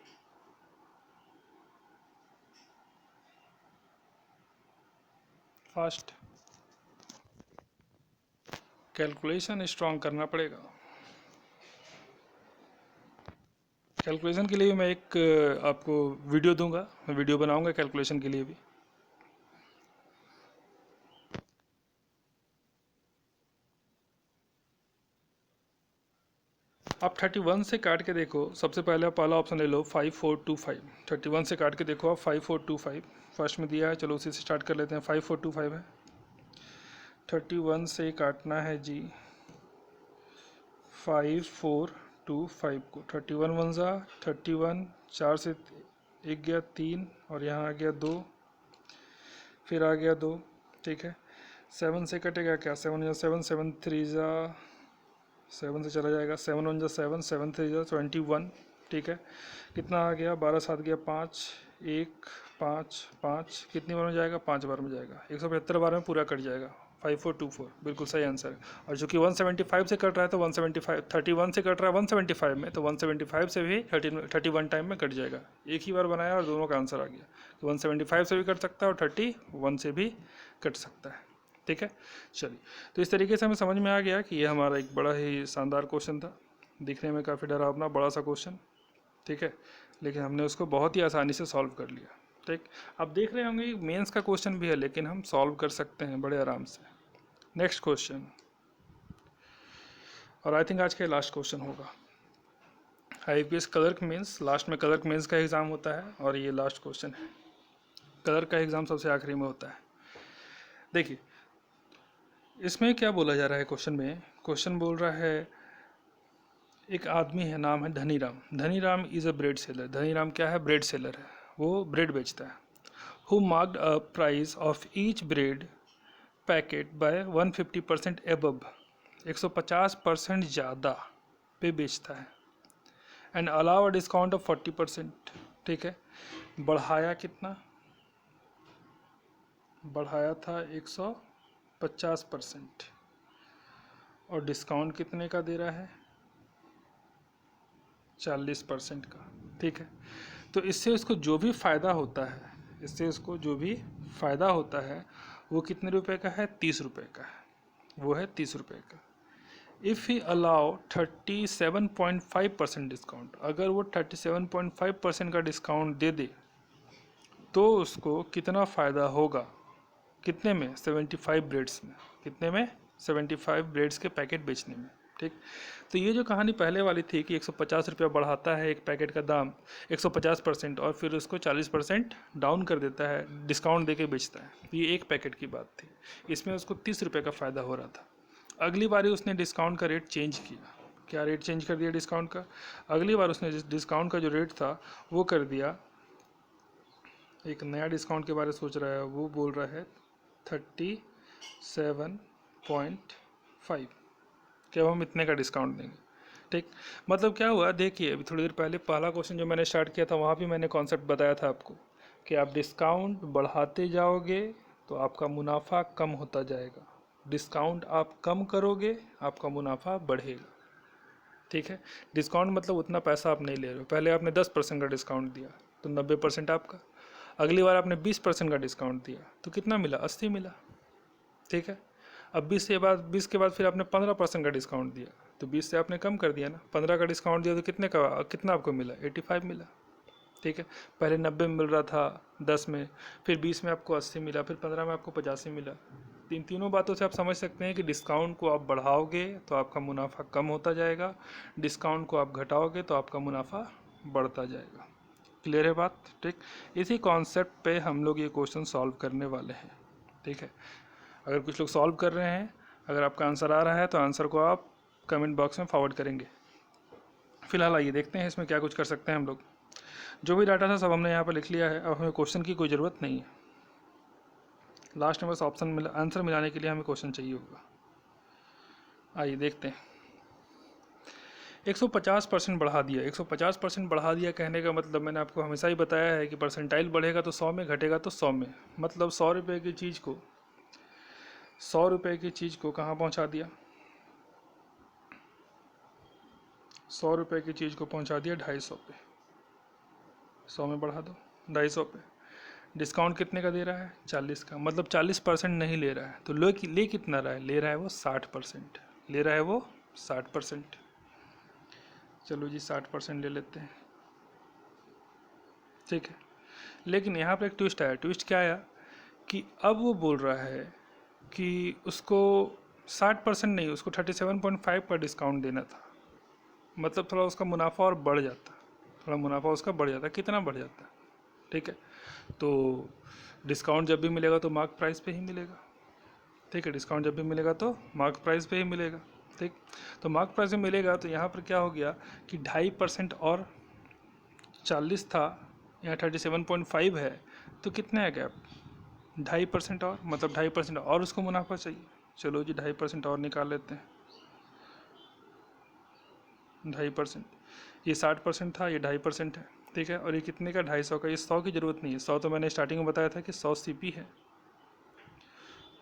फास्ट, कैलकुलेशन स्ट्रॉन्ग करना पड़ेगा। कैलकुलेशन के लिए मैं एक आपको वीडियो दूंगा, मैं वीडियो बनाऊंगा कैलकुलेशन के लिए भी। आप 31 से काट के देखो, सबसे पहले आप पहला ऑप्शन ले लो 5425। 31 से काट के देखो आप 5425 फर्स्ट में दिया है, चलो उसी से स्टार्ट कर लेते हैं। 5425 है, 31 से काटना है जी 5425 को। 31 वन ज़ा 31, 4 से एक गया 3 और यहाँ आ गया 2, फिर आ गया 2। ठीक है, 7 से कटेगा क्या, 7 या 7, 7 3 ज़ा 7 से चला जाएगा, 7 1 जा 7, 7 3 जा 21। ठीक है, कितना आ गया, 12 7 गया 5, 1 5 5, कितनी बार में जाएगा, 5 बार में जाएगा, 175 बार में पूरा कट जाएगा। 5424 बिल्कुल सही आंसर है। और चूँकि 175 से कट रहा है तो 175, 31 से कट रहा है 175 में, तो 175 से भी 31 टाइम में कट जाएगा। एक ही बार बनाया और दोनों का आंसर आ गया। तो 175 से भी कट सकता है और 31 से भी कट सकता है। ठीक है, चलिए, तो इस तरीके से हमें समझ में आ गया कि ये हमारा एक बड़ा ही शानदार क्वेश्चन था, दिखने में काफ़ी डरावना बड़ा सा क्वेश्चन। ठीक है, लेकिन हमने उसको बहुत ही आसानी से सॉल्व कर लिया। ठीक, अब देख रहे होंगे मेंस का क्वेश्चन भी है, लेकिन हम सॉल्व कर सकते हैं बड़े आराम से। नेक्स्ट क्वेश्चन, और आई थिंक आज का लास्ट क्वेश्चन होगा। आईपीएस क्लर्क मेंस, लास्ट में क्लर्क मेंस का एग्ज़ाम होता है और ये लास्ट क्वेश्चन है। क्लर्क का एग्ज़ाम सबसे आखिरी में होता है। देखिए इसमें क्या बोला जा रहा है क्वेश्चन में, क्वेश्चन बोल रहा है एक आदमी है, नाम है Dhaniram. Dhaniram is a bread seller. Dhaniram क्या है? ब्रेड सेलर है, वो ब्रेड बेचता है। Who marked a price of each bread packet by 150% above, 150% ज़्यादा पे बेचता है। And allow a discount of 40%। ठीक है, बढ़ाया कितना? बढ़ाया था 150%। और डिस्काउंट कितने का दे रहा है? 40% का। ठीक है, तो इससे उसको जो भी फ़ायदा होता है, इससे उसको जो भी फ़ायदा होता है वो कितने रुपए का है? 30 रुपये का है, वो है 30 रुपये का। इफ़ ही अलाउ 37.5% डिस्काउंट, अगर वो 37.5% का डिस्काउंट दे दे तो उसको कितना फ़ायदा होगा? कितने में? 75 ब्रेड्स में। कितने में? 75 ब्रेड्स के पैकेट बेचने में। ठीक, तो ये जो कहानी पहले वाली थी कि 150 रुपया बढ़ाता है एक पैकेट का दाम 150% और फिर उसको 40% डाउन कर देता है, डिस्काउंट देके बेचता है, ये एक पैकेट की बात थी। इसमें उसको 30 रुपये का फ़ायदा हो रहा था। अगली बार उसने डिस्काउंट का रेट चेंज किया। क्या रेट चेंज कर दिया डिस्काउंट का? अगली बार उसने डिस्काउंट का जो रेट था वो कर दिया, एक नया डिस्काउंट के बारे में सोच रहा है, वो बोल रहा है 37.5 कि अब हम इतने का डिस्काउंट देंगे। ठीक, मतलब क्या हुआ देखिए, अभी थोड़ी देर पहले पहला क्वेश्चन जो मैंने स्टार्ट किया था वहाँ भी मैंने कॉन्सेप्ट बताया था आपको कि आप डिस्काउंट बढ़ाते जाओगे तो आपका मुनाफा कम होता जाएगा, डिस्काउंट आप कम करोगे आपका मुनाफा बढ़ेगा। ठीक है, डिस्काउंट मतलब उतना पैसा आप नहीं ले रहे हो। पहले आपने 10% का डिस्काउंट दिया तो 90% आपका। अगली बार आपने 20% का डिस्काउंट दिया तो कितना मिला? 80 मिला। ठीक है, अब 20 के बाद फिर आपने 15% का डिस्काउंट दिया तो 20 से आपने कम कर दिया ना, 15 का डिस्काउंट दिया तो कितना आपको मिला? 85 मिला। ठीक है, पहले 90 में मिल रहा था 10 में, फिर 20 में आपको 80 मिला, फिर 15 में आपको 85 मिला। तीनों बातों से आप समझ सकते हैं कि डिस्काउंट को आप बढ़ाओगे तो आपका मुनाफा कम होता जाएगा, डिस्काउंट को आप घटाओगे तो आपका मुनाफा बढ़ता जाएगा। क्लियर है बात? ठीक, इसी कॉन्सेप्ट पे हम लोग ये क्वेश्चन सॉल्व करने वाले हैं। ठीक है, अगर कुछ लोग सॉल्व कर रहे हैं, अगर आपका आंसर आ रहा है तो आंसर को आप कमेंट बॉक्स में फॉरवर्ड करेंगे। फिलहाल आइए देखते हैं इसमें क्या कुछ कर सकते हैं हम लोग। जो भी डाटा था सब हमने यहाँ पर लिख लिया है, अब हमें क्वेश्चन की कोई ज़रूरत नहीं है। लास्ट में बस आंसर मिलाने के लिए हमें क्वेश्चन चाहिए होगा। आइए देखते हैं। 150% बढ़ा दिया। 150% बढ़ा दिया कहने का मतलब मैंने आपको हमेशा ही बताया है कि परसेंटाइल बढ़ेगा तो 100 में, घटेगा तो 100 में। मतलब 100 रुपये की चीज़ को 100 रुपये की चीज़ को कहाँ पहुँचा दिया? 100 रुपये की चीज़ को पहुँचा दिया 250 पे। 100 में बढ़ा दो 250 पे। डिस्काउंट कितने का दे रहा है? 40 का। मतलब 40% नहीं ले रहा है तो ले कितना रहा है? ले रहा है वो 60%। ले रहा है वो 60%। चलो जी 60% ले लेते हैं। ठीक है, लेकिन यहाँ पर एक ट्विस्ट आया। ट्विस्ट क्या आया कि अब वो बोल रहा है कि उसको 60% नहीं, उसको 37.5 का डिस्काउंट देना था। मतलब थोड़ा उसका मुनाफा और बढ़ जाता, थोड़ा मुनाफा उसका बढ़ जाता। कितना बढ़ जाता? ठीक है, तो डिस्काउंट जब भी मिलेगा तो मार्क प्राइस पे ही मिलेगा। ठीक है, डिस्काउंट जब भी मिलेगा तो मार्क प्राइस पे ही मिलेगा। ठीक, तो मार्क प्राइस में मिलेगा तो यहाँ पर क्या हो गया कि 2.5% और 40 था, यहाँ 37.5 है तो कितना है गैप? 2.5% और, मतलब 2.5% और उसको मुनाफा चाहिए। चलो जी 2.5% और निकाल लेते हैं। 2.5%, ये 60% था, ये 2.5% है। ठीक है, और ये कितने का? 250 का। ये 100 की ज़रूरत नहीं है, 100 तो मैंने स्टार्टिंग में बताया था कि 100 सीपी है।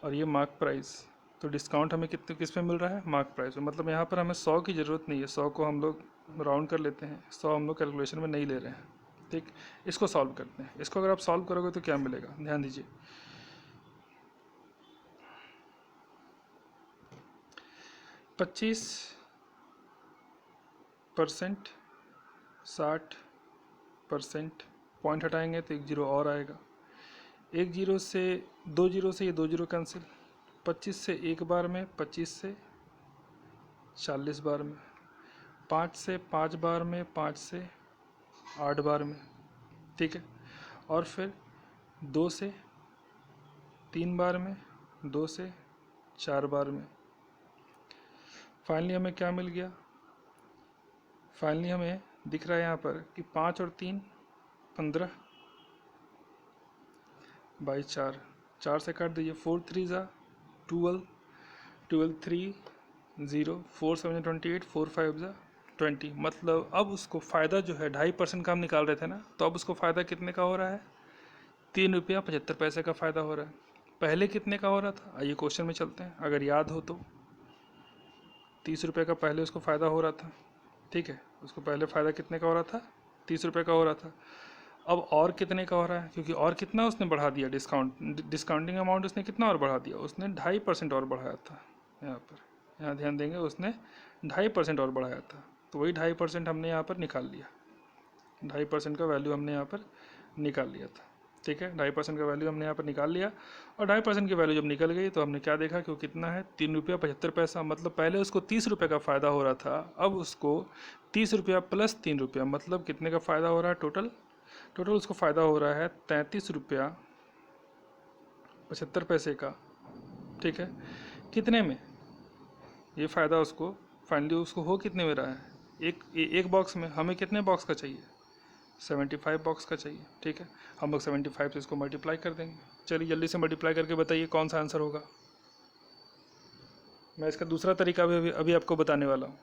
और ये मार्क प्राइस, तो डिस्काउंट हमें किस पे मिल रहा है? मार्क प्राइस में। मतलब यहाँ पर हमें 100 की ज़रूरत नहीं है, 100 को हम लोग राउंड कर लेते हैं, 100 हम लोग कैलकुलेशन में नहीं ले रहे हैं। ठीक, इसको सॉल्व करते हैं। इसको अगर आप सॉल्व करोगे तो क्या मिलेगा? ध्यान दीजिए, 25%, 60%, पॉइंट हटाएंगे तो एक जीरो और आएगा। एक जीरो से, 2 जीरो से ये 2 जीरो कैंसिल। 25 से एक बार में, 25 से 40 बार में, 5 से 5 बार में, 5 से 8 बार में, ठीक है। और फिर 2 से 3 बार में, 2 से 4 बार में। फाइनली हमें क्या मिल गया? फाइनली हमें दिख रहा है यहाँ पर कि 5 और 3 15 बाई 4, 4 से काट दीजिए, 4 3 ज़ा 12, 12 3 0, 4 7 28, 4 5 ज़ा 20। मतलब अब उसको फ़ायदा जो है 2.5% का हम निकाल रहे थे ना, तो अब उसको फ़ायदा कितने का हो रहा है? 3 रुपया 75 पैसे का फ़ायदा हो रहा है। पहले कितने का हो रहा था? आइए क्वेश्चन में चलते हैं। अगर याद हो तो 30 रुपये का पहले उसको फ़ायदा हो रहा था, ठीक है। उसको पहले फ़ायदा कितने का हो रहा था? 30 रुपये का हो रहा था। अब और कितने का हो रहा है? क्योंकि और कितना उसने बढ़ा दिया, डिस्काउंटिंग अमाउंट उसने कितना और बढ़ा दिया? उसने 2.5% और बढ़ाया था। यहाँ पर, यहाँ ध्यान देंगे, उसने 2.5% और बढ़ाया था, तो वही 2.5% हमने यहाँ पर निकाल लिया। 2.5% का वैल्यू हमने यहाँ पर निकाल लिया था, ठीक है। 2.5% का वैल्यू हमने यहाँ पर निकाल लिया। और 2.5% की वैल्यू जब निकल गई तो हमने क्या देखा कि वो कितना है? 3 रुपया 75 पैसा। मतलब पहले उसको 30 रुपये का फ़ायदा हो रहा था, अब उसको 30 रुपया प्लस 3 रुपया, मतलब कितने का फ़ायदा हो रहा है टोटल? टोटल उसको फ़ायदा हो रहा है 33 रुपया 75 पैसे का, ठीक है। कितने में ये फ़ायदा उसको फाइनली उसको हो कितने में रहा है? एक बॉक्स में। हमें कितने बॉक्स का चाहिए? 75 बॉक्स का चाहिए, ठीक है। हम लोग 75 से इसको मल्टीप्लाई कर देंगे। चलिए जल्दी से मल्टीप्लाई करके बताइए कौन सा आंसर होगा। मैं इसका दूसरा तरीका भी अभी आपको बताने वाला हूँ।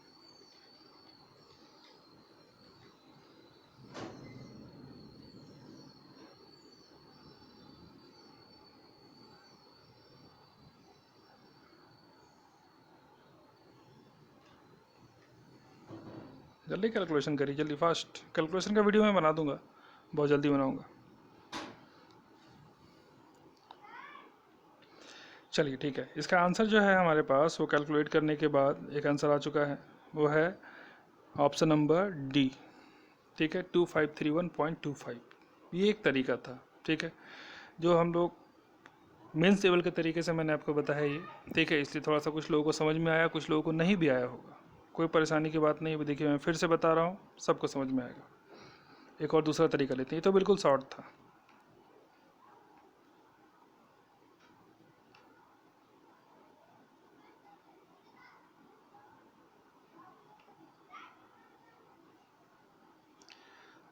जल्दी कैलकुलेशन करिए, जल्दी फास्ट। कैलकुलेशन का वीडियो मैं बना दूंगा, बहुत जल्दी बनाऊंगा। चलिए ठीक है, इसका आंसर जो है हमारे पास, वो कैलकुलेट करने के बाद एक आंसर आ चुका है, वो है ऑप्शन नंबर डी, ठीक है। 2531.25। ये एक तरीका था, ठीक है, जो हम लोग मेंस लेवल के तरीके से मैंने आपको बताया ये, ठीक है। इसलिए थोड़ा सा कुछ लोगों को समझ में आया, कुछ लोगों को नहीं भी आया होगा। कोई परेशानी की बात नहीं है। देखिए मैं फिर से बता रहा हूँ, सबको समझ में आएगा। एक और दूसरा तरीका लेते हैं, ये तो बिल्कुल शॉर्ट था।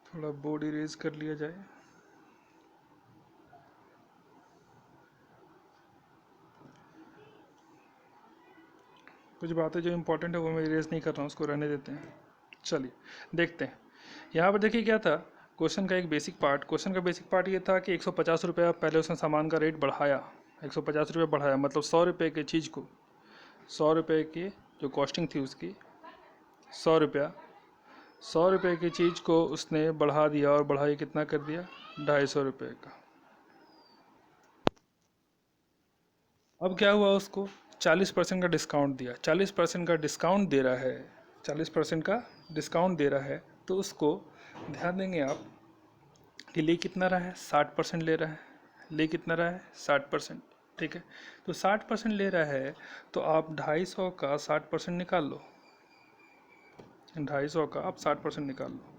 थोड़ा बोर्ड इरेज कर लिया जाए। कुछ बातें जो इंपॉर्टेंट है वो मैं इरेज नहीं कर रहा हूँ, उसको रहने देते हैं। चलिए देखते हैं। यहाँ पर देखिए क्या था क्वेश्चन का एक बेसिक पार्ट। क्वेश्चन का बेसिक पार्ट ये था कि 150 रुपया पहले उसने सामान का रेट बढ़ाया, 150 रुपये बढ़ाया, मतलब 100 रुपये की चीज़ को, 100 रुपये की जो कॉस्टिंग थी उसकी, 100 रुपये की चीज़ को उसने बढ़ा दिया, और बढ़ाई कितना कर दिया? 250 रुपये का। अब क्या हुआ? उसको 40% का डिस्काउंट दिया, 40% का डिस्काउंट दे रहा है, 40% का डिस्काउंट दे रहा है। तो उसको ध्यान देंगे आप कि ले कितना रहा है? 60% ले रहा है। ले कितना रहा है? 60%, ठीक है। तो 60% ले रहा है, तो आप 250 का 60% निकाल लो, 250 का आप 60% निकाल लो,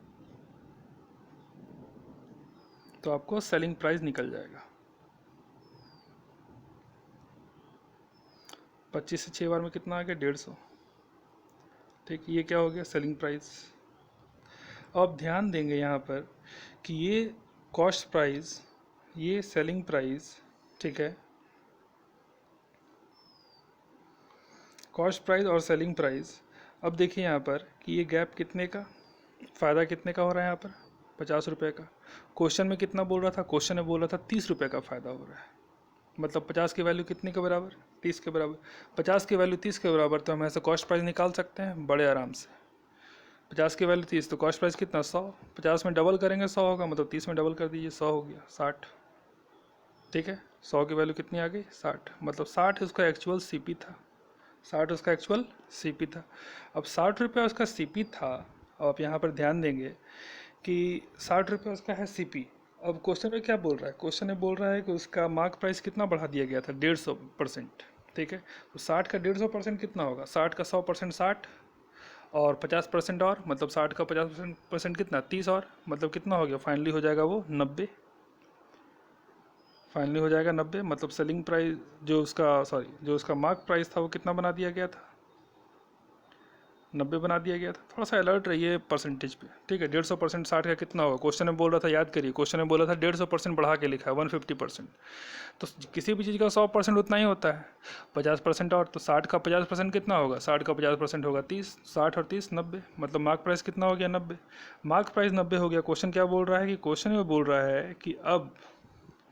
तो आपको सेलिंग प्राइस निकल जाएगा। 25 से 6 बार में कितना आ गया? 150, ठीक। ये क्या हो गया? Selling price. अब ध्यान देंगे यहाँ पर कि ये कॉस्ट प्राइस, ये सेलिंग प्राइस, ठीक है, कॉस्ट प्राइस और सेलिंग प्राइस। अब देखिए यहाँ पर कि ये गैप कितने का, फ़ायदा कितने का हो रहा है यहाँ पर? 50 रुपये का। क्वेश्चन में कितना बोल रहा था? क्वेश्चन में बोल रहा था 30 रुपये का फ़ायदा हो रहा है। मतलब 50 की वैल्यू कितने के बराबर? 30 के बराबर। 50 की वैल्यू 30 के बराबर, तो हम ऐसे कॉस्ट प्राइस निकाल सकते हैं बड़े आराम से। 50 की वैल्यू 30, तो कॉस्ट प्राइस कितना? 100। 50 में डबल करेंगे 100 होगा, मतलब 30 में डबल कर दीजिए, 100 हो गया, 60, ठीक है। 100 की वैल्यू कितनी आ गई? 60, मतलब 60 उसका एक्चुअल सीपी था, 60 उसका एक्चुअल सीपी था। अब 60 रुपया उसका सीपी था। अब आप यहाँ पर ध्यान देंगे कि 60 रुपया उसका है सीपी। अब क्वेश्चन में क्या बोल रहा है? क्वेश्चन में बोल रहा है कि उसका मार्क प्राइस कितना बढ़ा दिया गया था? 150%, ठीक है। तो 60 का 150% कितना होगा, 60 का 100% 60 और 50% और मतलब 60 का 50% कितना 30 और मतलब कितना हो गया, फाइनली हो जाएगा वो 90। फाइनली हो जाएगा 90, मतलब सेलिंग प्राइस जो उसका मार्क प्राइस था वो कितना बना दिया गया था, 90 बना दिया गया था। थोड़ा सा अलर्ट रहिए परसेंटेज पे, ठीक है। 150% 60 का कितना होगा, क्वेश्चन में बोल रहा था, याद करिए क्वेश्चन में बोला था 150% बढ़ा के लिखा है 150%। तो किसी भी चीज़ का 100% उतना ही होता है, 50% और, तो 60 का 50% कितना होगा, 60 का 50% होगा 30, 60 और 30 90, मतलब मार्क प्राइस कितना हो गया 90। मार्क प्राइस 90 हो गया। क्वेश्चन क्या बोल रहा है कि क्वेश्चन में बोल रहा है कि अब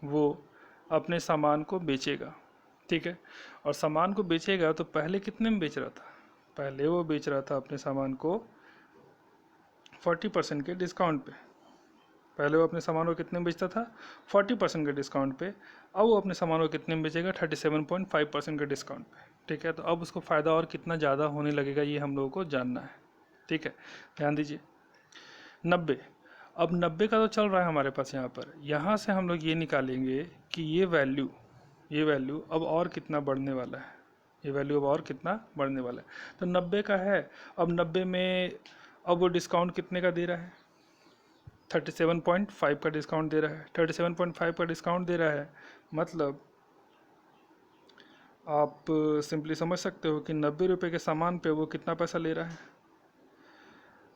वो अपने सामान को बेचेगा, ठीक है। और सामान को बेचेगा तो पहले कितने में बेच रहा था, पहले वो बेच रहा था अपने सामान को 40% के डिस्काउंट पे। पहले वो अपने सामान को कितने में बेचता था, 40% के डिस्काउंट पे। अब वो अपने सामान को कितने में बेचेगा, 37.5% के डिस्काउंट पे, ठीक है। तो अब उसको फ़ायदा और कितना ज़्यादा होने लगेगा ये हम लोगों को जानना है, ठीक है। ध्यान दीजिए 90, अब 90 का तो चल रहा है हमारे पास यहाँ पर, यहाँ से हम लोग ये निकालेंगे कि ये वैल्यू अब और कितना बढ़ने वाला है, ये वैल्यू अब और कितना बढ़ने वाला है। तो 90 का है, अब 90 में अब वो डिस्काउंट कितने का दे रहा है, 37.5 का डिस्काउंट दे रहा है। 37.5 का डिस्काउंट दे रहा है, मतलब आप सिंपली समझ सकते हो कि 90 रुपये के सामान पे वो कितना पैसा ले रहा है,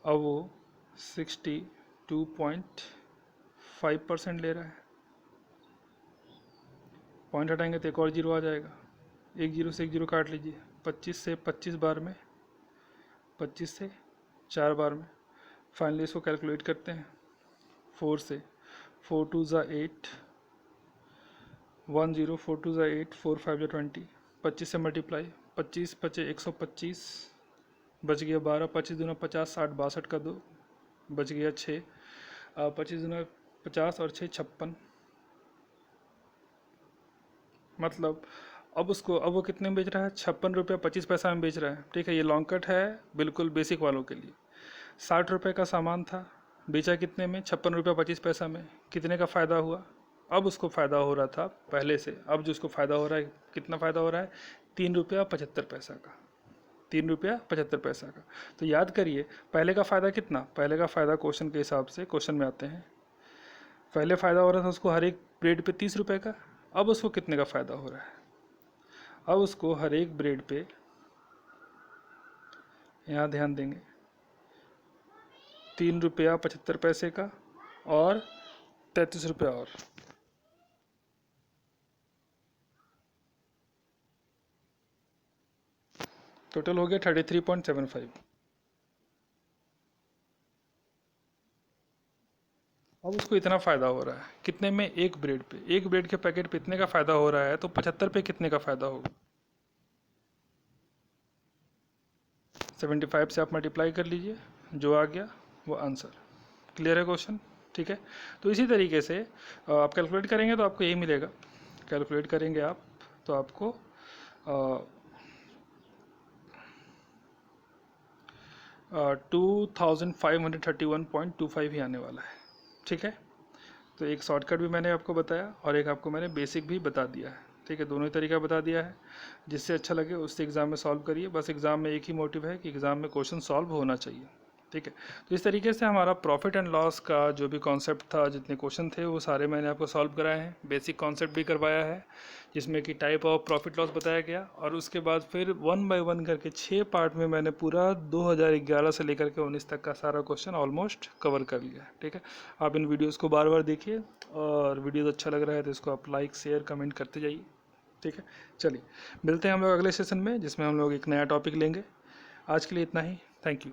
अब वो 62.5% ले रहा है। पॉइंट हटाएंगे तो एक और जीरो आ जाएगा, एक जीरो से एक जीरो काट लीजिए, 25 से 25 बार में, 25 से 4 बार में। फाइनली इसको कैलकुलेट करते हैं 4 से, 4 2 ज़ा 8, 1 0, 4 2 ज़ा 8, 4 5 ज़ा 20, 25 से मल्टीप्लाई, 25 पचे 125, बच गया 12, 25 दूना 50, 60 62 का 2, बच गया 6, 25 दूना 50 और 6 56, मतलब अब वो कितने में बेच रहा है, 56 रुपया 25 पैसा में बेच रहा है, ठीक है। ये लॉन्ग कट है बिल्कुल बेसिक वालों के लिए। 60 रुपये का सामान था, बेचा कितने में, 56 रुपया 25 पैसा में, कितने का फ़ायदा हुआ, अब उसको फ़ायदा हो रहा था पहले से, अब जो उसको फ़ायदा हो रहा है, कितना फ़ायदा हो रहा है, 3 रुपया 75 पैसा का, 3 रुपया 75 पैसा का। तो याद करिए पहले का फ़ायदा कितना, पहले का फ़ायदा क्वेश्चन के हिसाब से, क्वेश्चन में आते हैं, पहले फ़ायदा हो रहा था उसको हर एक ब्रेड पे 30 रुपये का, अब उसको कितने का फ़ायदा हो रहा है, अब उसको हर एक ब्रेड पे, यहाँ ध्यान देंगे, 3 रुपया 75 पैसे का और 33 रुपया और, टोटल हो गया 33.75। अब उसको इतना फ़ायदा हो रहा है कितने में, एक ब्रेड पे, एक ब्रेड के पैकेट पे इतने का फ़ायदा हो रहा है, तो 75 पे कितने का फ़ायदा होगा, 75 से आप मल्टीप्लाई कर लीजिए, जो आ गया वो आंसर। क्लियर है क्वेश्चन, ठीक है। तो इसी तरीके से आप कैलकुलेट करेंगे तो आपको यही मिलेगा, कैलकुलेट करेंगे आप तो आपको 2531.25 ही आने वाला है, ठीक है। तो एक शॉर्टकट भी मैंने आपको बताया और एक आपको मैंने बेसिक भी बता दिया है, ठीक है। दोनों ही तरीका बता दिया है, जिससे अच्छा लगे उससे एग्ज़ाम में सॉल्व करिए। बस एग्ज़ाम में एक ही मोटिव है कि एग्ज़ाम में क्वेश्चन सॉल्व होना चाहिए, ठीक है। तो इस तरीके से हमारा प्रॉफिट एंड लॉस का जो भी कॉन्सेप्ट था, जितने क्वेश्चन थे वो सारे मैंने आपको सॉल्व कराए हैं। बेसिक कॉन्सेप्ट भी करवाया है, जिसमें कि टाइप ऑफ प्रॉफिट लॉस बताया गया, और उसके बाद फिर 1 बाय 1 करके 6 पार्ट में मैंने पूरा 2011 से लेकर के 19 तक का सारा क्वेश्चन ऑलमोस्ट कवर कर लिया है, ठीक है। आप इन वीडियोज़ को बार बार देखिए, और वीडियोज़ अच्छा लग रहा है तो इसको आप लाइक शेयर कमेंट करते जाइए, ठीक है। चलिए मिलते हैं हम लोग अगले सेशन में, जिसमें हम लोग एक नया टॉपिक लेंगे। आज के लिए इतना ही, थैंक यू।